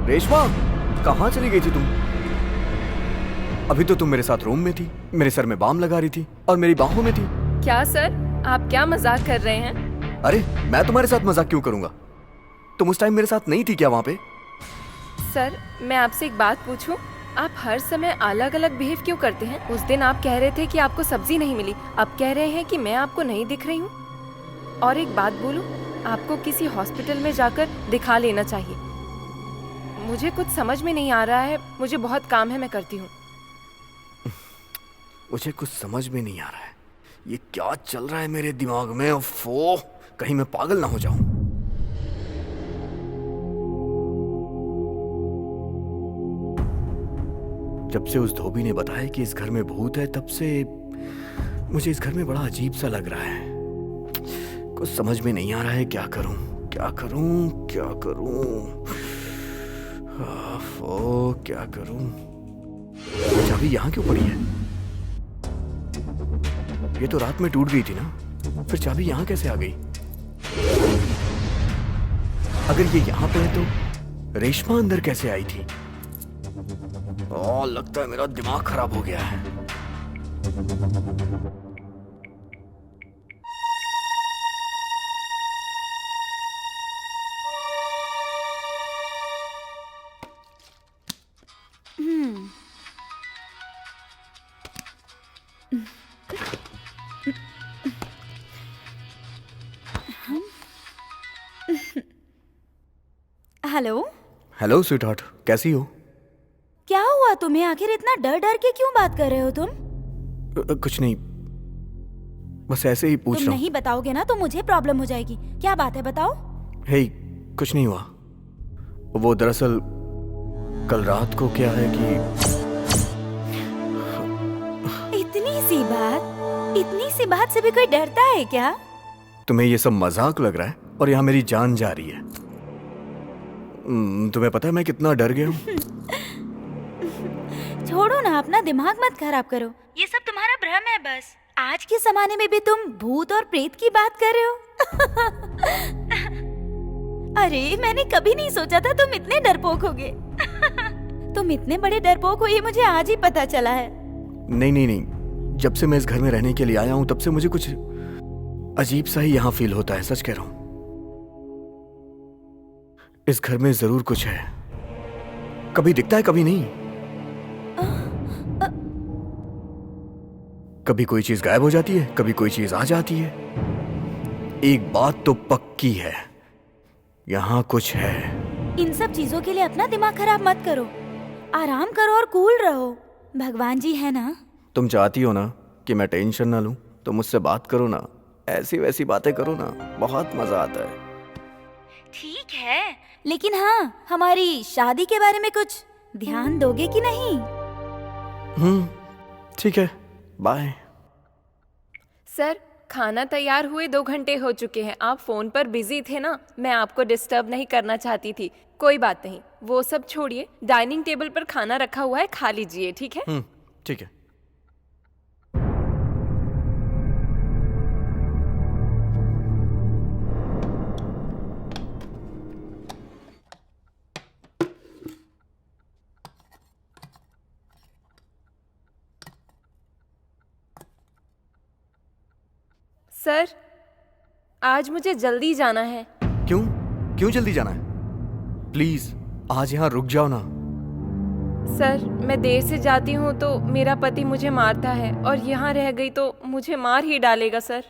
रेशमा, कहाँ चली गई थी तुम? अभी तो तुम मेरे साथ रूम में थी, मेरे सर में बाम लगा रही थी और मेरी बाहों में थी। क्या सर, आप क्या मजाक कर रहे हैं? अरे, मैं तुम्हारे साथ मजाक क्यों करूंगा? तुम उस टाइम मेरे साथ नहीं थी क्या वहां पे? सर, मैं आपसे एक बात पूछूं? आप हर समय अलग अलग बिहेव क्यों करते हैं? उस दिन आप कह रहे थे कि आपको सब्जी नहीं मिली, अब कह रहे हैं कि मैं आपको नहीं दिख रही हूँ। और एक बात बोलूं, आपको किसी हॉस्पिटल में जाकर दिखा लेना चाहिए। मुझे कुछ समझ में नहीं आ रहा है, मुझे बहुत काम है, मैं करती हूँ। मुझे कुछ समझ में नहीं आ रहा है, ये क्या चल रहा है मेरे दिमाग में? उफ़्फ़ो, कहीं मैं पागल ना हो जाऊं। जब से उस धोबी ने बताया कि इस घर में भूत है, तब से मुझे इस घर में बड़ा अजीब सा लग रहा है। कुछ समझ में नहीं आ रहा है, क्या करूं, क्या करूं, क्या करूं? ओह, क्या करूं? चाबी यहाँ क्यों पड़ी है? ये तो रात में टूट गई थी ना, फिर चाबी यहाँ कैसे आ गई? अगर ये यहाँ पे है तो रेशमा अंदर कैसे आई थी? लगता है मेरा दिमाग खराब हो गया है। हेलो। हेलो स्वीटहार्ट, कैसी हो? क्या हुआ तुम्हें? आखिर इतना डर डर के क्यों बात कर रहे हो तुम? कुछ नहीं, बस ऐसे ही पूछ तुम रहा हूँ। नहीं बताओगे ना तो मुझे प्रॉब्लम हो जाएगी। क्या बात है, बताओ। हे, कुछ नहीं हुआ। वो दरअसल कल रात को क्या है कि इतनी सी बात से भी कोई डरता है क्या? तुम्हें ये सब मजाक लग रहा है और यहाँ मेरी जान जा रही है। तुम्हें पता है मैं कितना डर गया हूँ? छोड़ो ना, अपना दिमाग मत खराब करो। ये सब तुम्हारा भ्रम है बस। आज के जमाने में भी तुम भूत और प्रेत की बात कर रहे हो। अरे, मैंने कभी नहीं सोचा था तुम इतने डरपोक होगे। तुम इतने बड़े डरपोक हो ये मुझे आज ही पता चला है। नहीं नहीं नहीं, जब से मैं इस घर में रहने के लिए आया हूँ तब से मुझे कुछ अजीब सा ही यहाँ फील होता है, सच कह रहा हूँ। इस घर में जरूर कुछ है, कभी दिखता है कभी नहीं। कभी कोई चीज गायब हो जाती है, कभी कोई चीज आ जाती है। एक बात तो पक्की है, यहाँ कुछ है। इन सब चीजों के लिए अपना दिमाग खराब मत करो, आराम करो और कूल रहो। भगवान जी है ना, तुम चाहती हो ना कि मैं टेंशन ना लूं, तो मुझसे बात करो ना, ऐसी वैसी बातें करो ना, बहुत मजा आता है। ठीक है, लेकिन हाँ, हमारी शादी के बारे में कुछ ध्यान दोगे कि नहीं? ठीक है, बाय। सर, खाना तैयार हुए 2 घंटे हो चुके हैं। आप फोन पर बिजी थे ना, मैं आपको डिस्टर्ब नहीं करना चाहती थी। कोई बात नहीं, वो सब छोड़िए। डाइनिंग टेबल पर खाना रखा हुआ है, खा लीजिए, ठीक है? ठीक है। सर, आज मुझे जल्दी जाना है। क्यों क्यों जल्दी जाना है? प्लीज आज यहाँ रुक जाओ ना। सर, मैं देर से जाती हूँ तो मेरा पति मुझे मारता है, और यहाँ रह गई तो मुझे मार ही डालेगा। सर,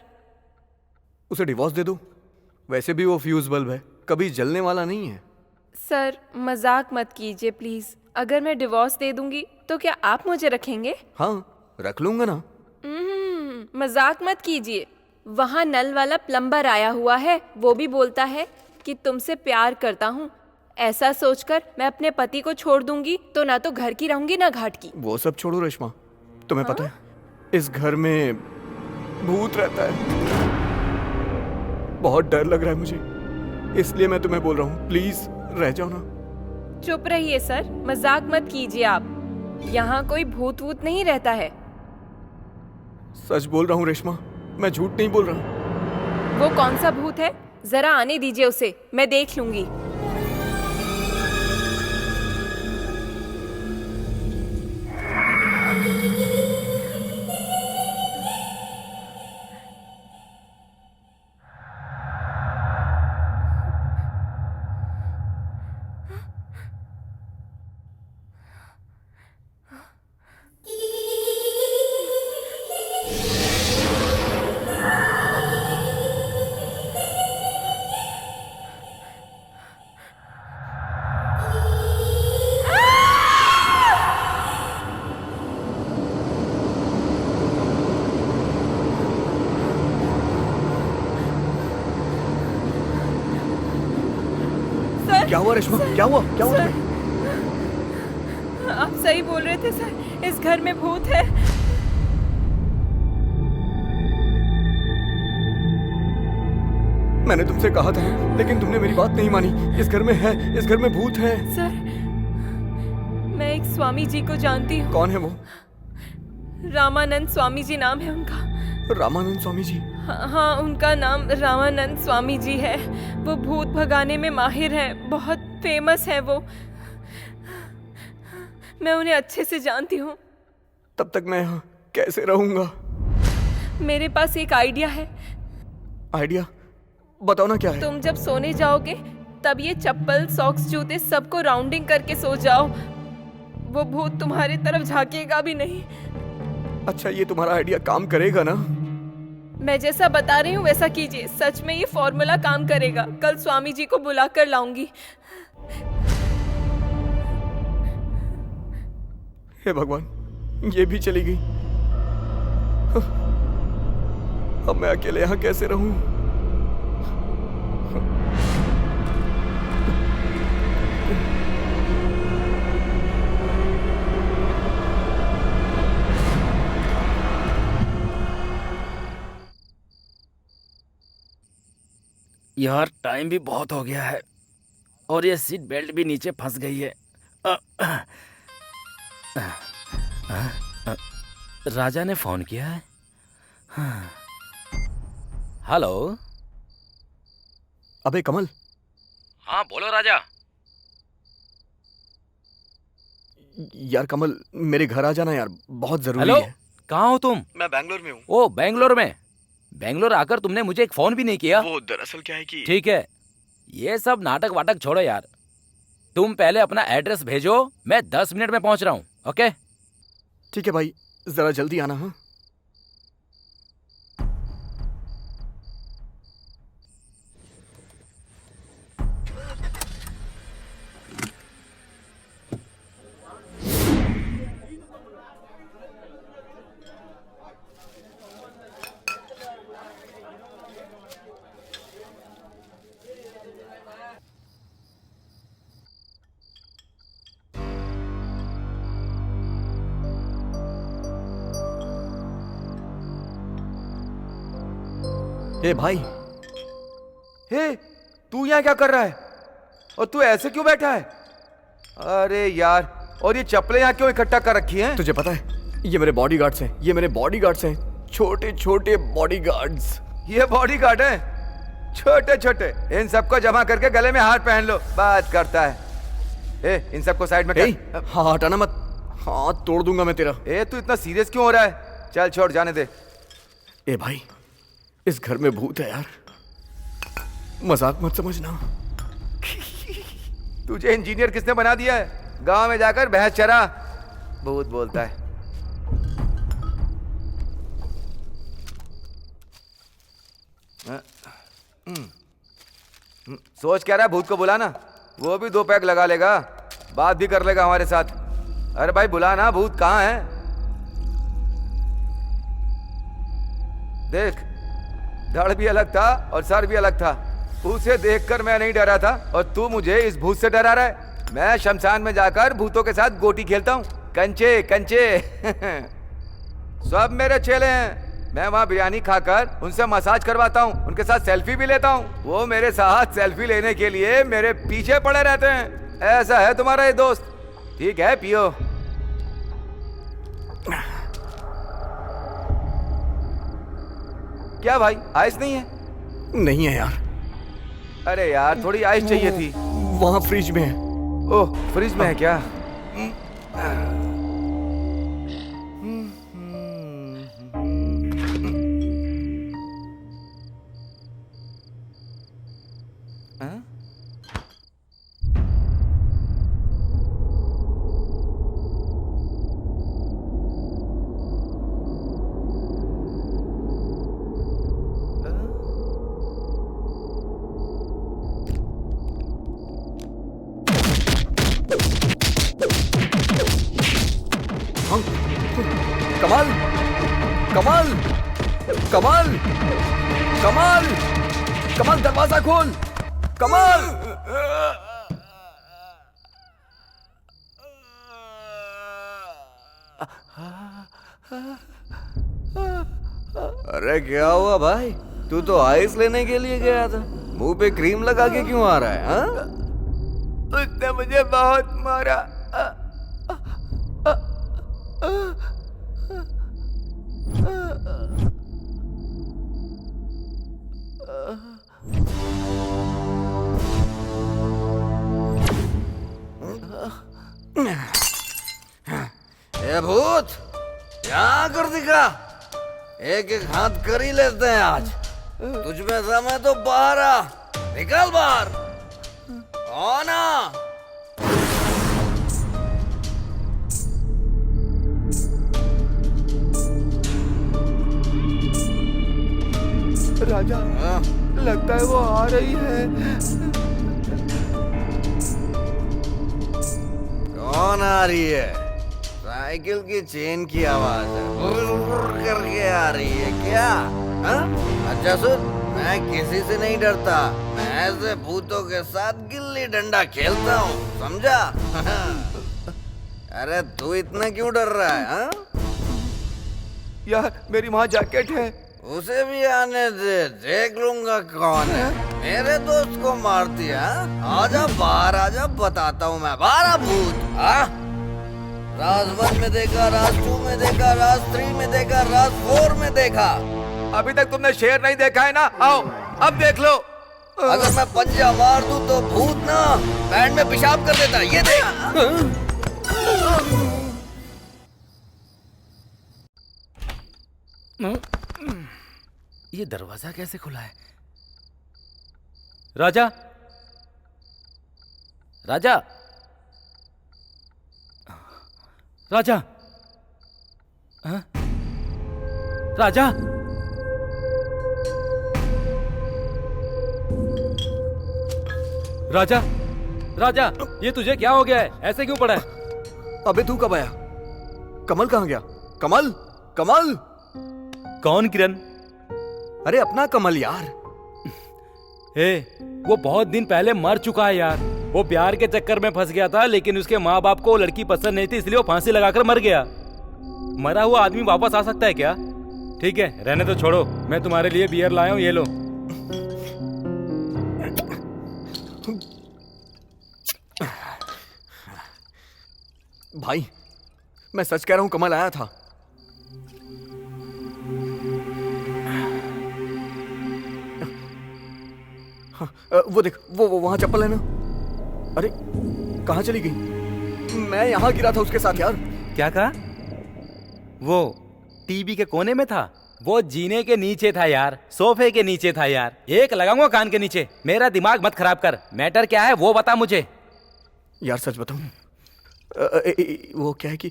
उसे डिवोर्स दे दो। वैसे भी वो फ्यूज बल्ब है, कभी जलने वाला नहीं है। सर मजाक मत कीजिए प्लीज। अगर मैं डिवोर्स दे दूंगी तो क्या आप मुझे रखेंगे? हाँ, रख लूंगा ना। मजाक मत कीजिए। वहाँ नल वाला प्लम्बर आया हुआ है, वो भी बोलता है कि तुमसे प्यार करता हूँ। ऐसा सोचकर मैं अपने पति को छोड़ दूंगी तो ना तो घर की रहूंगी ना घाट की। वो सब छोड़ो रेशमा, तुम्हें पता है इस घर में भूत रहता है। बहुत डर लग रहा है मुझे, इसलिए मैं तुम्हें बोल रहा हूँ, प्लीज रह जाओ ना। चुप रहिए सर, मजाक मत कीजिए आप। यहाँ कोई भूत वूत नहीं रहता है। सच बोल रहा हूँ रेशमा, मैं झूठ नहीं बोल रहा। वो कौन सा भूत है? जरा आने दीजिए उसे, मैं देख लूंगी। क्या हुआ रेशमा? क्या हुआ तुम्हें? आप सही बोल रहे थे सर, इस घर में भूत है। मैंने तुमसे कहा था, लेकिन तुमने मेरी बात नहीं मानी। इस घर में है, इस घर में भूत है। सर, मैं एक स्वामी जी को जानती हूँ। कौन है वो? रामानंद स्वामी जी नाम है उनका। रामानंद स्वामी जी? हाँ, उनका नाम रामानंद स्वामी जी है। वो भूत भगाने में माहिर हैं, बहुत फेमस है वो। मैं उन्हें अच्छे से जानती हूँ। तब तक मैं यहाँ कैसे रहूंगा? मेरे पास एक आइडिया है। आइडिया? बताओ ना क्या है। तुम जब सोने जाओगे तब ये चप्पल, सॉक्स, जूते सबको राउंडिंग करके सो जाओ। वो भूत तुम्हारी तरफ झांकेगा भी नहीं। अच्छा, ये तुम्हारा आइडिया काम करेगा ना? मैं जैसा बता रही हूँ वैसा कीजिए, सच में ये फॉर्मूला काम करेगा। कल स्वामी जी को बुला कर लाऊंगी। हे भगवान, ये भी चली गई। अब मैं अकेले यहाँ कैसे रहूं? यार टाइम भी बहुत हो गया है और ये सीट बेल्ट भी नीचे फंस गई है। राजा ने फोन किया है। हेलो। अबे कमल। हाँ बोलो राजा। यार कमल, मेरे घर आ जाना यार, बहुत जरूरी हेलो, है। कहाँ हो तुम? मैं बैंगलोर में हूँ। ओ बैंगलोर में? बैंगलोर आकर तुमने मुझे एक फोन भी नहीं किया। वो दरअसल क्या है कि ठीक है, ये सब नाटक वाटक छोड़ो यार। तुम पहले अपना एड्रेस भेजो, मैं 10 मिनट में पहुंच रहा हूँ। ओके ठीक है भाई, जरा जल्दी आना। हाँ ए भाई, हे, तू यहाँ क्या कर रहा है? और तू ऐसे क्यों बैठा है? अरे यार, और ये चप्पलें यहाँ क्यों इकट्ठा कर रखी हैं? तुझे पता है ये मेरे बॉडीगार्ड्स हैं, ये मेरे बॉडीगार्ड्स हैं, छोटे छोटे बॉडीगार्ड्स। ये बॉडीगार्ड हैं, छोटे छोटे। इन सबको जमा करके गले में हार पहन लो, बात करता है। ए, इन सबको साइड में कर। हाँ हटाना मत, हाथ तोड़ दूंगा मैं तेरा। ए, तू इतना सीरियस क्यों हो रहा है? चल छोड़, जाने दे। ए भाई, इस घर में भूत है यार, मजाक मत समझना। तुझे इंजीनियर किसने बना दिया है? गांव में जाकर भैंस चरा, भूत बोलता है। सोच क्या रहा है? भूत को बुलाना, वो भी 2 पैक लगा लेगा, बात भी कर लेगा हमारे साथ। अरे भाई बुला ना, भूत कहाँ है? देख, धड़ भी अलग था और सर भी अलग था। उसे देखकर मैं नहीं डरा था और तू मुझे इस भूत से डरा रहा है। मैं शमशान में जाकर भूतों के साथ गोटी खेलता हूँ, कंचे कंचे। सब मेरे चेले हैं। मैं वहाँ बिरयानी खाकर उनसे मसाज करवाता हूँ, उनके साथ सेल्फी भी लेता हूँ। वो मेरे साथ सेल्फी लेने के लिए मेरे पीछे पड़े रहते हैं। ऐसा है तुम्हारा ये दोस्त। ठीक है, पियो। क्या भाई, आइस नहीं है? नहीं है यार। अरे यार, थोड़ी आइस चाहिए थी। वहाँ फ्रिज में है। ओह, फ्रिज में है क्या? कमाल, कमाल, कमाल, कमाल, कमाल, दरवाजा खोल, कमाल। अरे क्या हुआ भाई? तू तो आइस लेने के लिए गया था, मुंह पे क्रीम लगा के क्यों आ रहा है? हाँ? उसने मुझे बहुत मारा। ए भूत, यहाँ कर दिखा। एक एक हाथ कर ही लेते हैं आज। तुझ में समय तो बाहर आ, निकल बाहर। कौन आ? राजा, लगता है वो आ रही है। कौन आ रही है? साइकिल की चेन की आवाज है, बुर करके आ रही है क्या? हा? अच्छा सुन, मैं किसी से नहीं डरता। मैं ऐसे भूतों के साथ गिल्ली डंडा खेलता हूँ, समझा? अरे तू इतना क्यों डर रहा है? हा? यार, मेरी वहाँ जैकेट है। उसे भी आने दे, देख लूंगा कौन है। मेरे दोस्त को मार दिया। आजा बाहर, आजा, बताता हूँ मैं। बाहर आ भूत। राज 1 में देखा, राज 2 में देखा, राज 3 में देखा, राज 4 में देखा। अभी तक तुमने शेर नहीं देखा है ना? आओ, अब देख लो। अगर मैं पंजा मार दूं तो भूत ना पैंट में पेशाब कर देता। ये देख। ये दरवाजा कैसे खुला है? राजा, राजा, राजा, हाँ? राजा, राजा, राजा, ये तुझे क्या हो गया है? ऐसे क्यों पड़ा है? अबे तू कब आया? कमल कहाँ गया? कमल, कमल। कौन किरण? अरे अपना कमल यार। हे, वो बहुत दिन पहले मर चुका है यार। वो प्यार के चक्कर में फंस गया था, लेकिन उसके माँ बाप को वो लड़की पसंद नहीं थी, इसलिए वो फांसी लगाकर मर गया। मरा हुआ आदमी वापस आ सकता है क्या? ठीक है, रहने तो छोड़ो। मैं तुम्हारे लिए बियर लाया हूँ, ये लो। भाई, मैं सच कह रहा हूं, कमल आया था। हाँ, वो देख, वो वहां चप्पल है ना। अरे कहाँ चली गई? मैं यहाँ गिरा था उसके साथ यार। क्या कहा? वो टीवी के कोने में था? वो जीने के नीचे था यार, सोफे के नीचे था यार। एक लगाऊंगा कान के नीचे। मेरा दिमाग मत खराब कर। मैटर क्या है वो बता मुझे। यार सच बताऊं, वो क्या है कि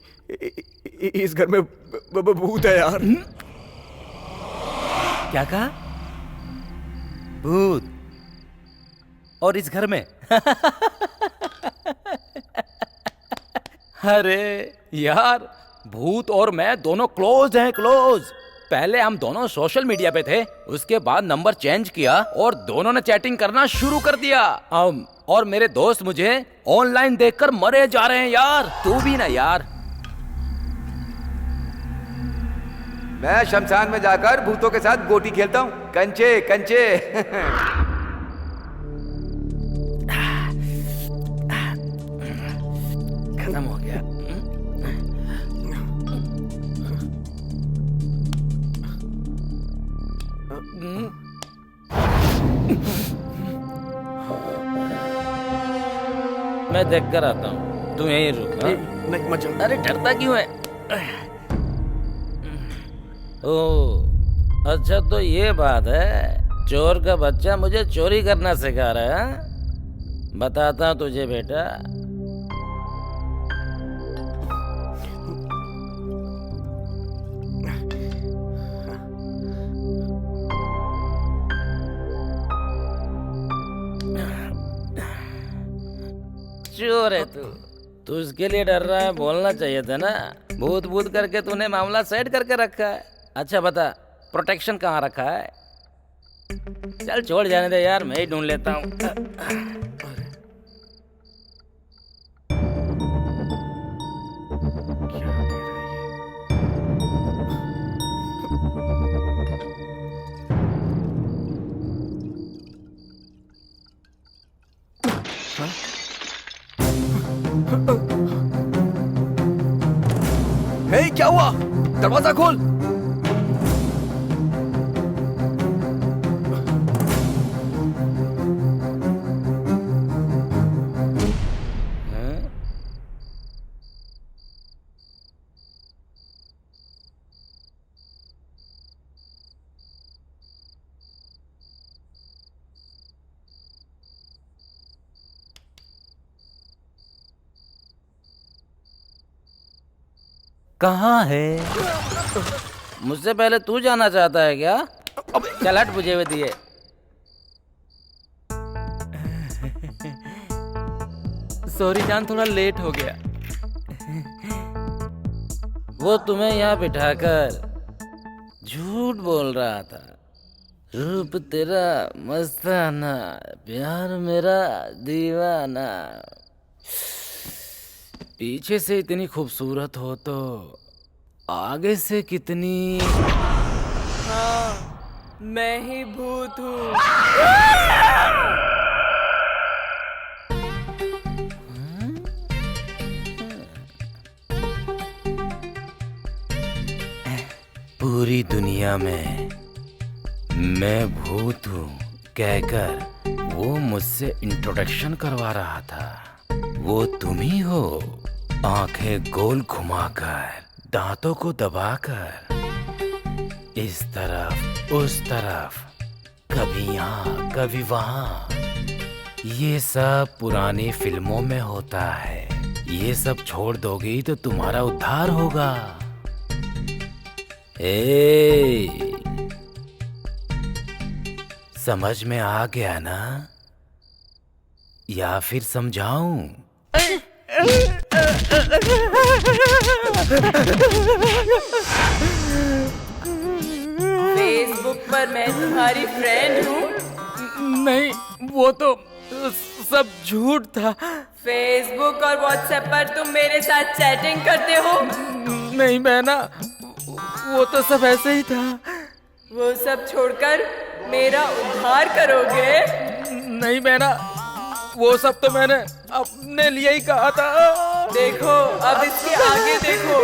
इस घर में भूत है यार। क्या कहा? भूत? और इस घर में? अरे यार, भूत और मैं दोनों क्लोज हैं, क्लोज। पहले हम दोनों सोशल मीडिया पे थे, उसके बाद नंबर चेंज किया और दोनों ने चैटिंग करना शुरू कर दिया। और मेरे दोस्त मुझे ऑनलाइन देखकर मरे जा रहे हैं यार। तू भी ना यार। मैं शमशान में जाकर भूतों के साथ गोटी खेलता हूँ, कंचे कंचे। खत्म हो गया। मैं देख कर आता हूँ, तू यहीं रुक। हाँ? नहीं मत जा। अरे डरता क्यों है? ओह अच्छा, तो ये बात है। चोर का बच्चा मुझे चोरी करना सिखा रहा है। बताता हूँ तुझे बेटा। चोर है तू इसके लिए डर रहा है? बोलना चाहिए था ना। भूत भूत करके तूने मामला सेट करके रखा है। अच्छा बता, प्रोटेक्शन कहाँ रखा है? चल छोड़ जाने दे यार, मैं ही ढूंढ लेता हूँ। हे, क्या हुआ? दरवाजा खोल। कहाँ है? मुझसे पहले तू जाना चाहता है क्या? चल हट, मुझे भी दिए। सॉरी जान, थोड़ा लेट हो गया। वो तुम्हें यहाँ बिठाकर झूठ बोल रहा था। रूप तेरा मस्ताना, प्यार मेरा दीवाना। पीछे से इतनी खूबसूरत हो तो आगे से कितनी। हाँ, मैं ही भूत हूँ। पूरी दुनिया में मैं भूत हूँ कहकर वो मुझसे इंट्रोडक्शन करवा रहा था। वो तुम ही हो। आंखें गोल घुमाकर, दांतों को दबाकर, इस तरफ उस तरफ, कभी यहाँ कभी वहाँ। ये सब पुरानी फिल्मों में होता है। ये सब छोड़ दोगी तो तुम्हारा उद्धार होगा। समझ में आ गया ना? या फिर समझाऊं? फेसबुक पर मैं तुम्हारी फ्रेंड हूँ। नहीं, वो तो सब झूठ था। फेसबुक और व्हाट्सएप पर तुम मेरे साथ चैटिंग करते हो। नहीं बहना, वो तो सब ऐसे ही था। वो सब छोड़कर मेरा उद्धार करोगे? नहीं बहना, वो सब तो मैंने अपने लिए ही कहा था। देखो, अब इसके आगे देखो।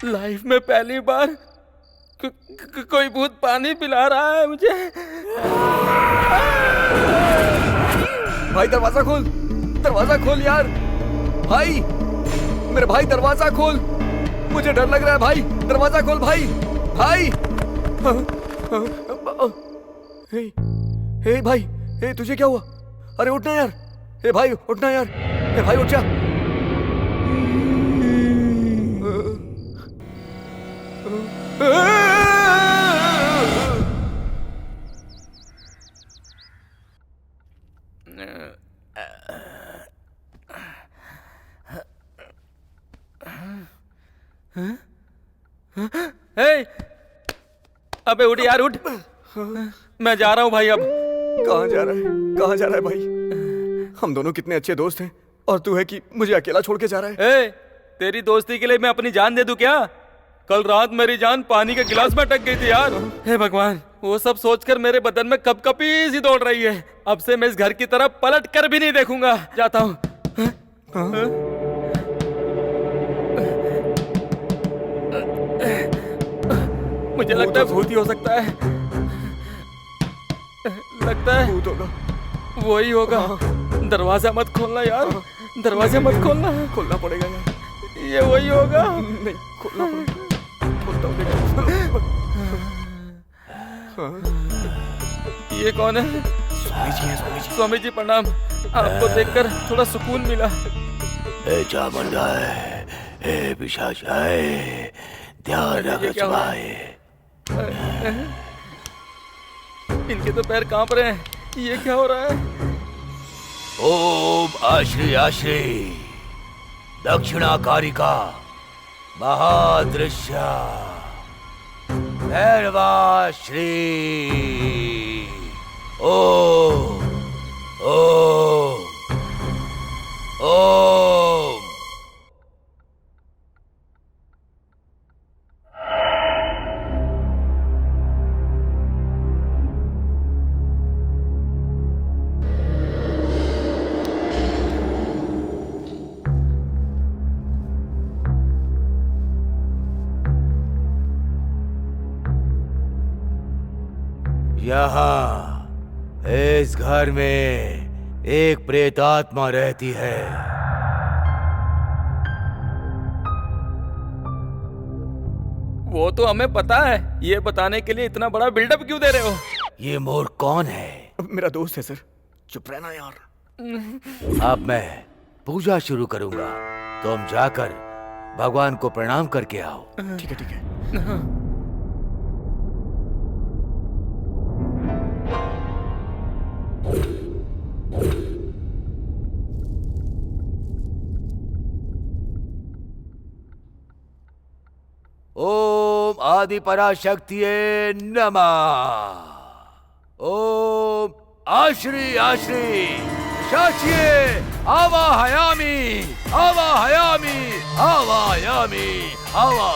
लाइफ में पहली बार कोई भूत पानी पिला रहा है मुझे। भाई दरवाजा खोल, दरवाजा खोल यार। भाई, मेरे भाई दरवाजा खोल, मुझे डर लग रहा है भाई। दरवाजा खोल भाई, भाई। हे भाई, हे तुझे क्या हुआ? अरे उठना यार, हे भाई उठना यार, हे भाई उठ जा। हे, अबे उठ यार, उठ। मैं जा रहा हूँ भाई। अब कहाँ जा रहा है? कहाँ जा रहा है भाई? हम दोनों कितने अच्छे दोस्त हैं और तू है कि मुझे अकेला छोड़ के जा रहा है। तेरी दोस्ती के लिए मैं अपनी जान दे दूं क्या? कल रात मेरी जान पानी के गिलास में अटक गई थी यार। हे भगवान, वो सब सोचकर मेरे बदन में कपकपी सी दौड़ रही है। अब से मैं इस घर की तरफ पलट कर भी नहीं देखूंगा। जाता हूँ। मुझे लगता है भूत ही हो सकता है। लगता है भूत होगा, वही होगा। दरवाजा मत खोलना यार, दरवाजा मत खोलना। खोलना पड़ेगा यार, ये वही होगा। नहीं खोलना पड़ेगा। खोलता हूँ, देखो। ये कौन है? स्वामी जी है, स्वामी जी। स्वामी जी प्रणाम। आपको देखकर थोड़ा सुकून मिला। ए चामुंडाए, ए पिशाचाए, ध्यान रख छुपाए। इनके तो पैर कांप रहे हैं। ये क्या हो रहा है? ओम आश्री आश्री दक्षिणाकारिका महादृश्य भैरवाश्री। ओम ओम ओम। यहाँ इस घर में एक प्रेतात्मा रहती है। वो तो हमें पता है। ये बताने के लिए इतना बड़ा बिल्डअप क्यों दे रहे हो? ये मोर कौन है? मेरा दोस्त है सर। चुप रहना यार। अब मैं पूजा शुरू करूंगा, तुम जाकर भगवान को प्रणाम करके आओ। ठीक है, ठीक है। ओम आदि पराशक्तिये नमः। ओम आश्री आश्री शाचिये आवाहयामि आवाहयामि आवाहयामि आवा।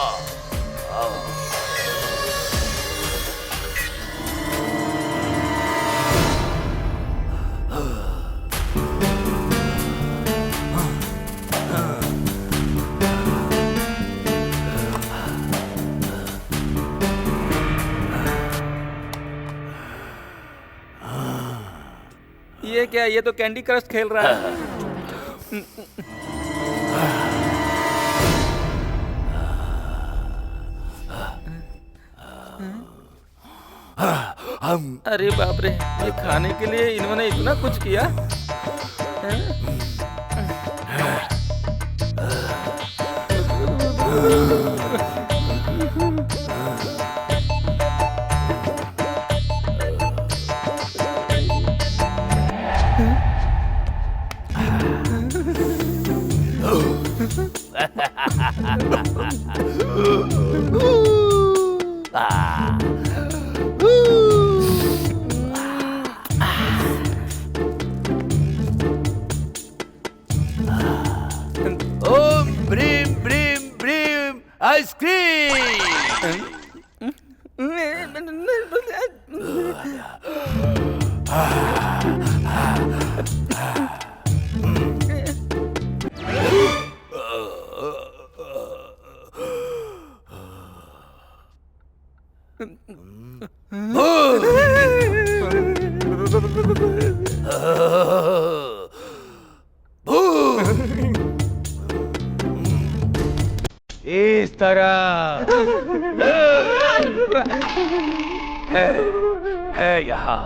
ये क्या? ये तो कैंडी क्रश खेल रहा है। अरे बाप रे, ये खाने के लिए इन्होंने इतना कुछ किया। आइसक्रीम। इस तरह है यहाँ।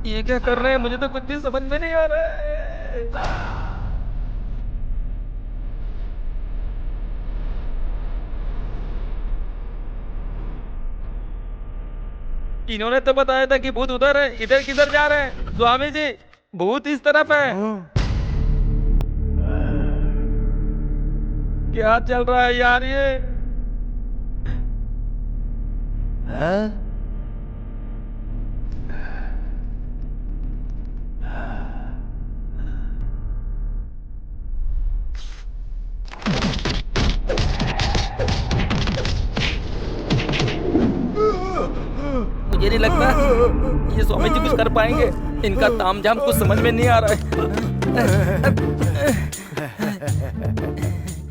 ये क्या कर रहे हैं? मुझे तो कुछ भी समझ में नहीं आ रहा है। इन्होंने तो बताया था कि भूत उधर है, इधर किधर जा रहे हैं? स्वामी जी, भूत इस तरफ है। क्या चल रहा है यार ये? मुझे नहीं लगता ये स्वामी जी कुछ कर पाएंगे। इनका तामझाम कुछ समझ में नहीं आ रहा है।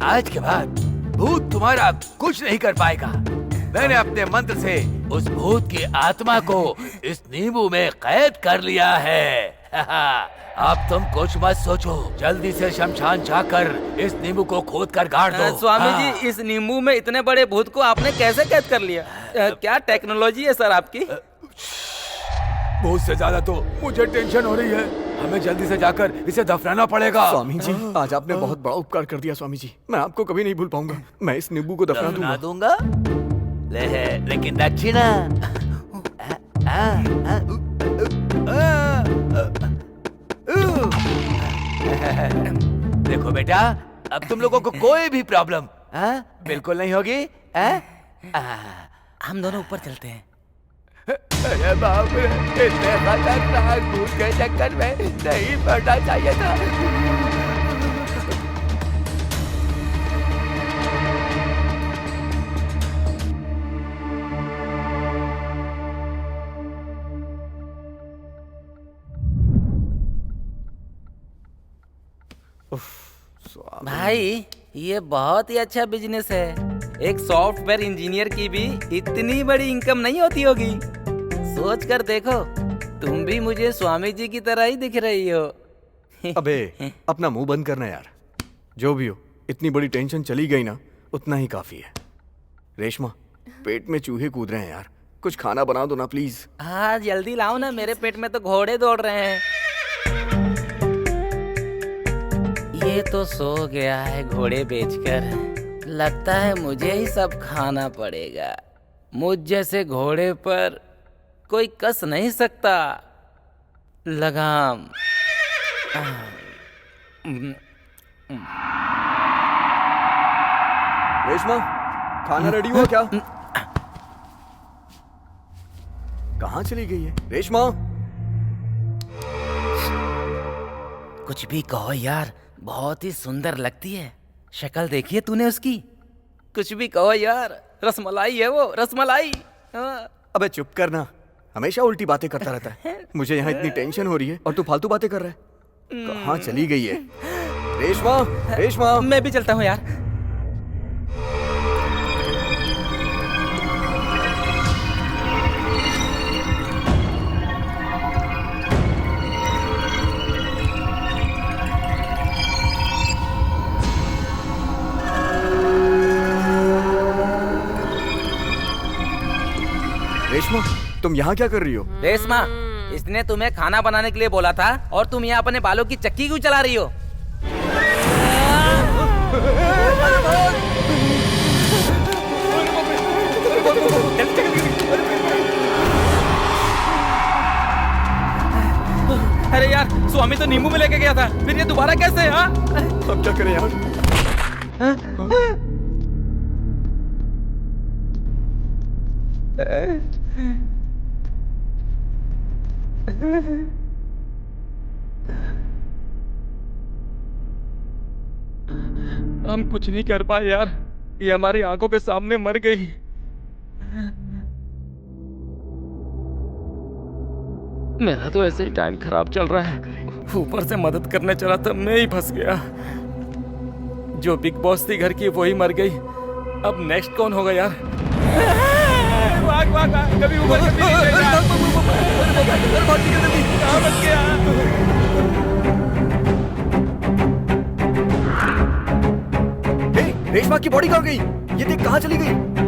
आज के बाद भूत तुम्हारा कुछ नहीं कर पाएगा। मैंने अपने मंत्र से उस भूत की आत्मा को इस नींबू में कैद कर लिया है। अब तुम कुछ मत सोचो, जल्दी से शमशान जाकर इस नींबू को खोद कर गाड़ दो। स्वामी जी, इस नींबू में इतने बड़े भूत को आपने कैसे कैद कर लिया? क्या टेक्नोलॉजी है सर आपकी? बहुत से ज्यादा तो मुझे टेंशन हो रही है। हमें जल्दी से जाकर इसे दफनाना पड़ेगा। स्वामी जी, आज आपने बहुत बड़ा उपकार कर दिया स्वामी जी। मैं आपको कभी नहीं भूल पाऊंगा। मैं इस नींबू को दफना दूंगा। लेकिन दक्षिणा। देखो बेटा, अब तुम लोगों को कोई भी प्रॉब्लम बिल्कुल नहीं होगी। हम दोनों ऊपर चलते हैं। अरे बाप रे, इतने खतरनाक भूत के चक्कर में नहीं पड़ना चाहिए था। भाई, ये बहुत ही अच्छा बिजनेस है। एक सॉफ्टवेयर इंजीनियर की भी इतनी बड़ी इनकम नहीं होती होगी। सोच कर देखो, तुम भी मुझे स्वामी जी की तरह ही दिख रही हो। अबे अपना मुंह बंद करना यार। जो भी हो, इतनी बड़ी टेंशन चली गई ना, उतना ही काफी है। रेशमा, पेट में चूहे कूद रहे हैं यार, कुछ खाना बना दो ना प्लीज। हाँ जल्दी लाओ ना, मेरे पेट में तो घोड़े दौड़ रहे हैं। ये तो सो गया है घोड़े बेचकर। लगता है मुझे ही सब खाना पड़ेगा। मुझ जैसे घोड़े पर कोई कस नहीं सकता लगाम। रेशमा, खाना रेडी हुआ क्या? कहाँ चली गई है रेशमा? कुछ भी कहो यार, बहुत ही सुंदर लगती है। शक्ल देखी है तूने उसकी? कुछ भी कहो यार, रसमलाई है वो, रसमलाई। हाँ। अबे चुप करना, हमेशा उल्टी बातें करता रहता है। मुझे यहाँ इतनी टेंशन हो रही है और तू फालतू बातें कर रहा है। कहाँ चली गई है रेशमा? रेशमा, मैं भी चलता हूँ यार। रेशमा, तुम यहाँ क्या कर रही हो? रेशमा, इसने तुम्हें खाना बनाने के लिए बोला था और तुम यहाँ अपने बालों की चक्की क्यों चला रही हो? अरे यार, स्वामी तो नींबू में लेके गया था, फिर ये दोबारा कैसे? हाँ, अब क्या करें यार? हम कुछ नहीं कर पाए यार, ये हमारी आंखों के सामने मर गई। मेरा तो ऐसे ही टाइम खराब चल रहा है, ऊपर से मदद करने चला तब मैं ही फंस गया। जो बिग बॉस थी घर की वही मर गई, अब नेक्स्ट कौन होगा यार? भाग भाग भाग, कभी ऊपर कभी नीचे यार। कहाँ बच गया? रेशमा की बॉडी कहाँ गई? ये देख कहाँ चली गई?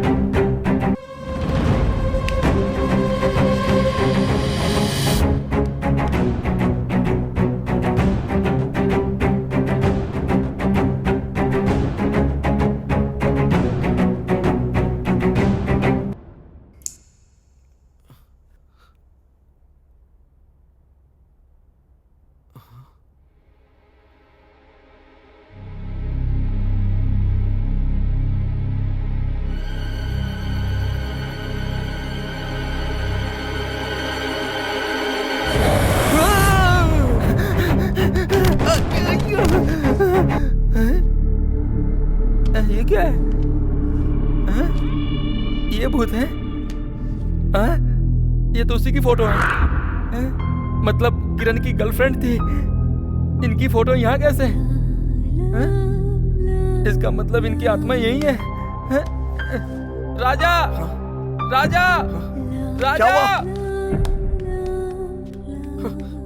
ये क्या है? हाँ? ये भूत है? हाँ? ये तो उसी की फोटो है। हाँ? मतलब किरण की गर्लफ्रेंड थी, इनकी फोटो यहाँ कैसे? हाँ? इसका मतलब इनकी आत्मा यही है। हाँ? राजा, राजा, राजा!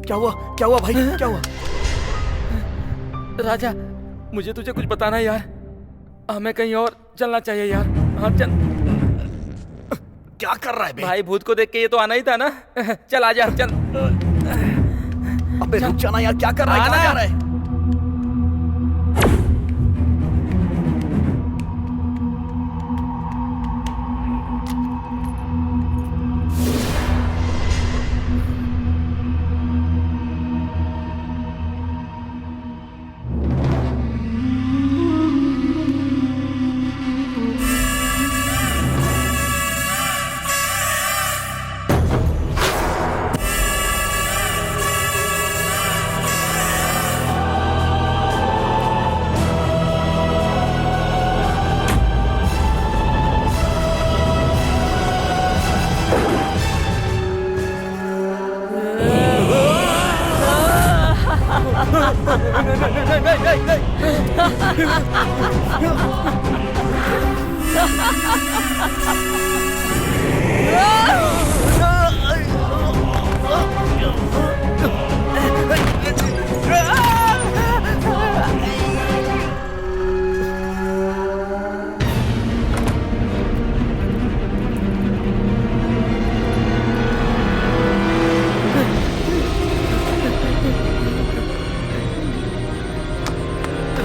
क्या हुआ? क्या हुआ भाई? क्या हुआ? राजा, मुझे तुझे कुछ बताना है यार, हमें कहीं और चलना चाहिए यार। हाँ चल। क्या कर रहा है बे? भाई भूत को देख के ये तो आना ही था ना। चल आजा चल। अबे रुक जाना यार, क्या कर रहा है? कहाँ जा रहा है?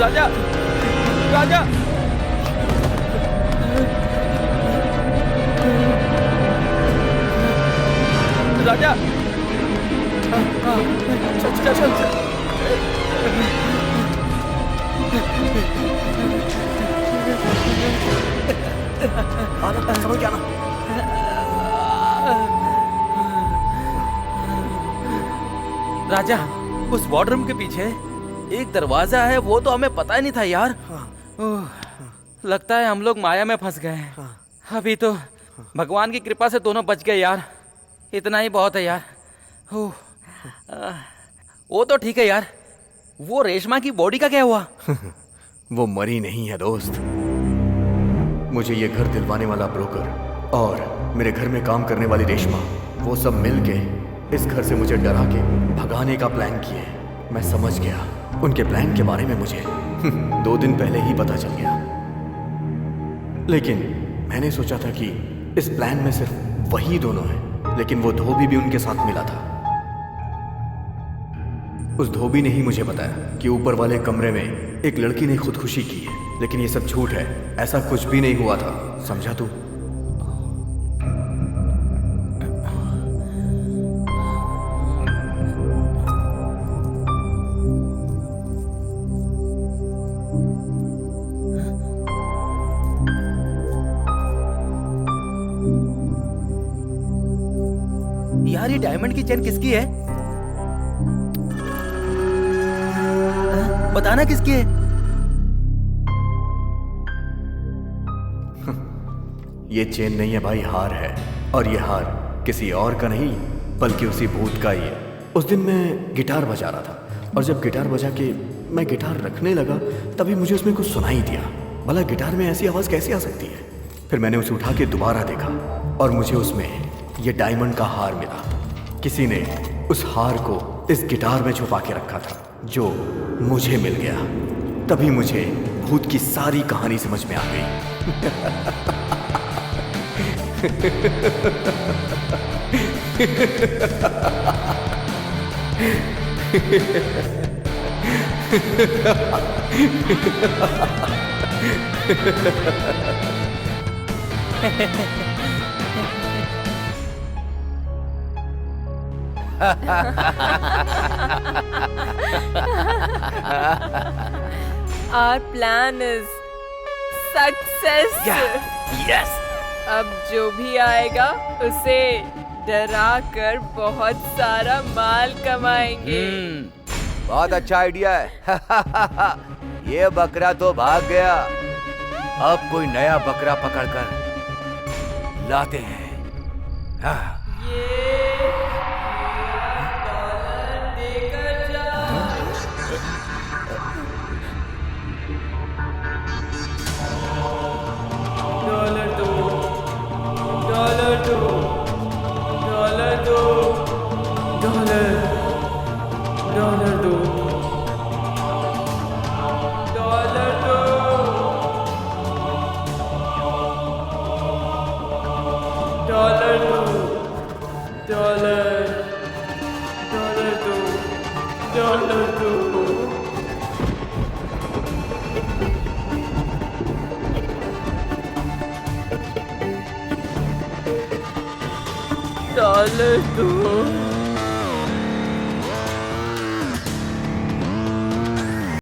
राजा, राजा, राजा, चल चल चल चल। आना, समझ गया ना? राजा, उस वार्डरूम के पीछे एक दरवाजा है, वो तो हमें पता ही नहीं था यार। लगता है हम लोग माया में फंस गए हैं। अभी तो भगवान की कृपा से दोनों बच गए यार, इतना ही बहुत है यार। वो तो ठीक है यार, वो रेशमा की बॉडी का क्या हुआ? वो मरी नहीं है दोस्त। मुझे ये घर दिलवाने वाला ब्रोकर और मेरे घर में काम करने वाली रेशमा, वो सब मिलके इस घर से मुझे डरा के भगाने का प्लान किए। मैं समझ गया उनके प्लान के बारे में, मुझे 2 दिन पहले ही पता चल गया। लेकिन मैंने सोचा था कि इस प्लान में सिर्फ वही दोनों हैं, लेकिन वो धोबी भी उनके साथ मिला था। उस धोबी ने ही मुझे बताया कि ऊपर वाले कमरे में एक लड़की ने खुदकुशी की है, लेकिन ये सब झूठ है, ऐसा कुछ भी नहीं हुआ था। समझा तू? यार ये डायमंड की चेन किसकी है? बताना किसकी है? ये चेन नहीं है भाई, हार है। और ये हार किसी और का नहीं बल्कि उसी भूत का ही है। उस दिन मैं गिटार बजा रहा था और जब गिटार बजा के मैं गिटार रखने लगा तभी मुझे उसमें कुछ सुनाई दिया। भला गिटार में ऐसी आवाज़ कैसे आ सकती है? फिर मैंने उसे उठा के दोबारा देखा और मुझे उसमें ये डायमंड का हार मिला। किसी ने उस हार को इस गिटार में छुपा के रखा था जो मुझे मिल गया। तभी मुझे भूत की सारी कहानी समझ में आ गई। Our plan is success. Yes. अब जो भी आएगा उसे डरा कर बहुत सारा माल कमाएंगे। बहुत अच्छा आइडिया है। ये बकरा तो भाग गया, अब कोई नया बकरा पकड़कर लाते हैं। हाँ। $2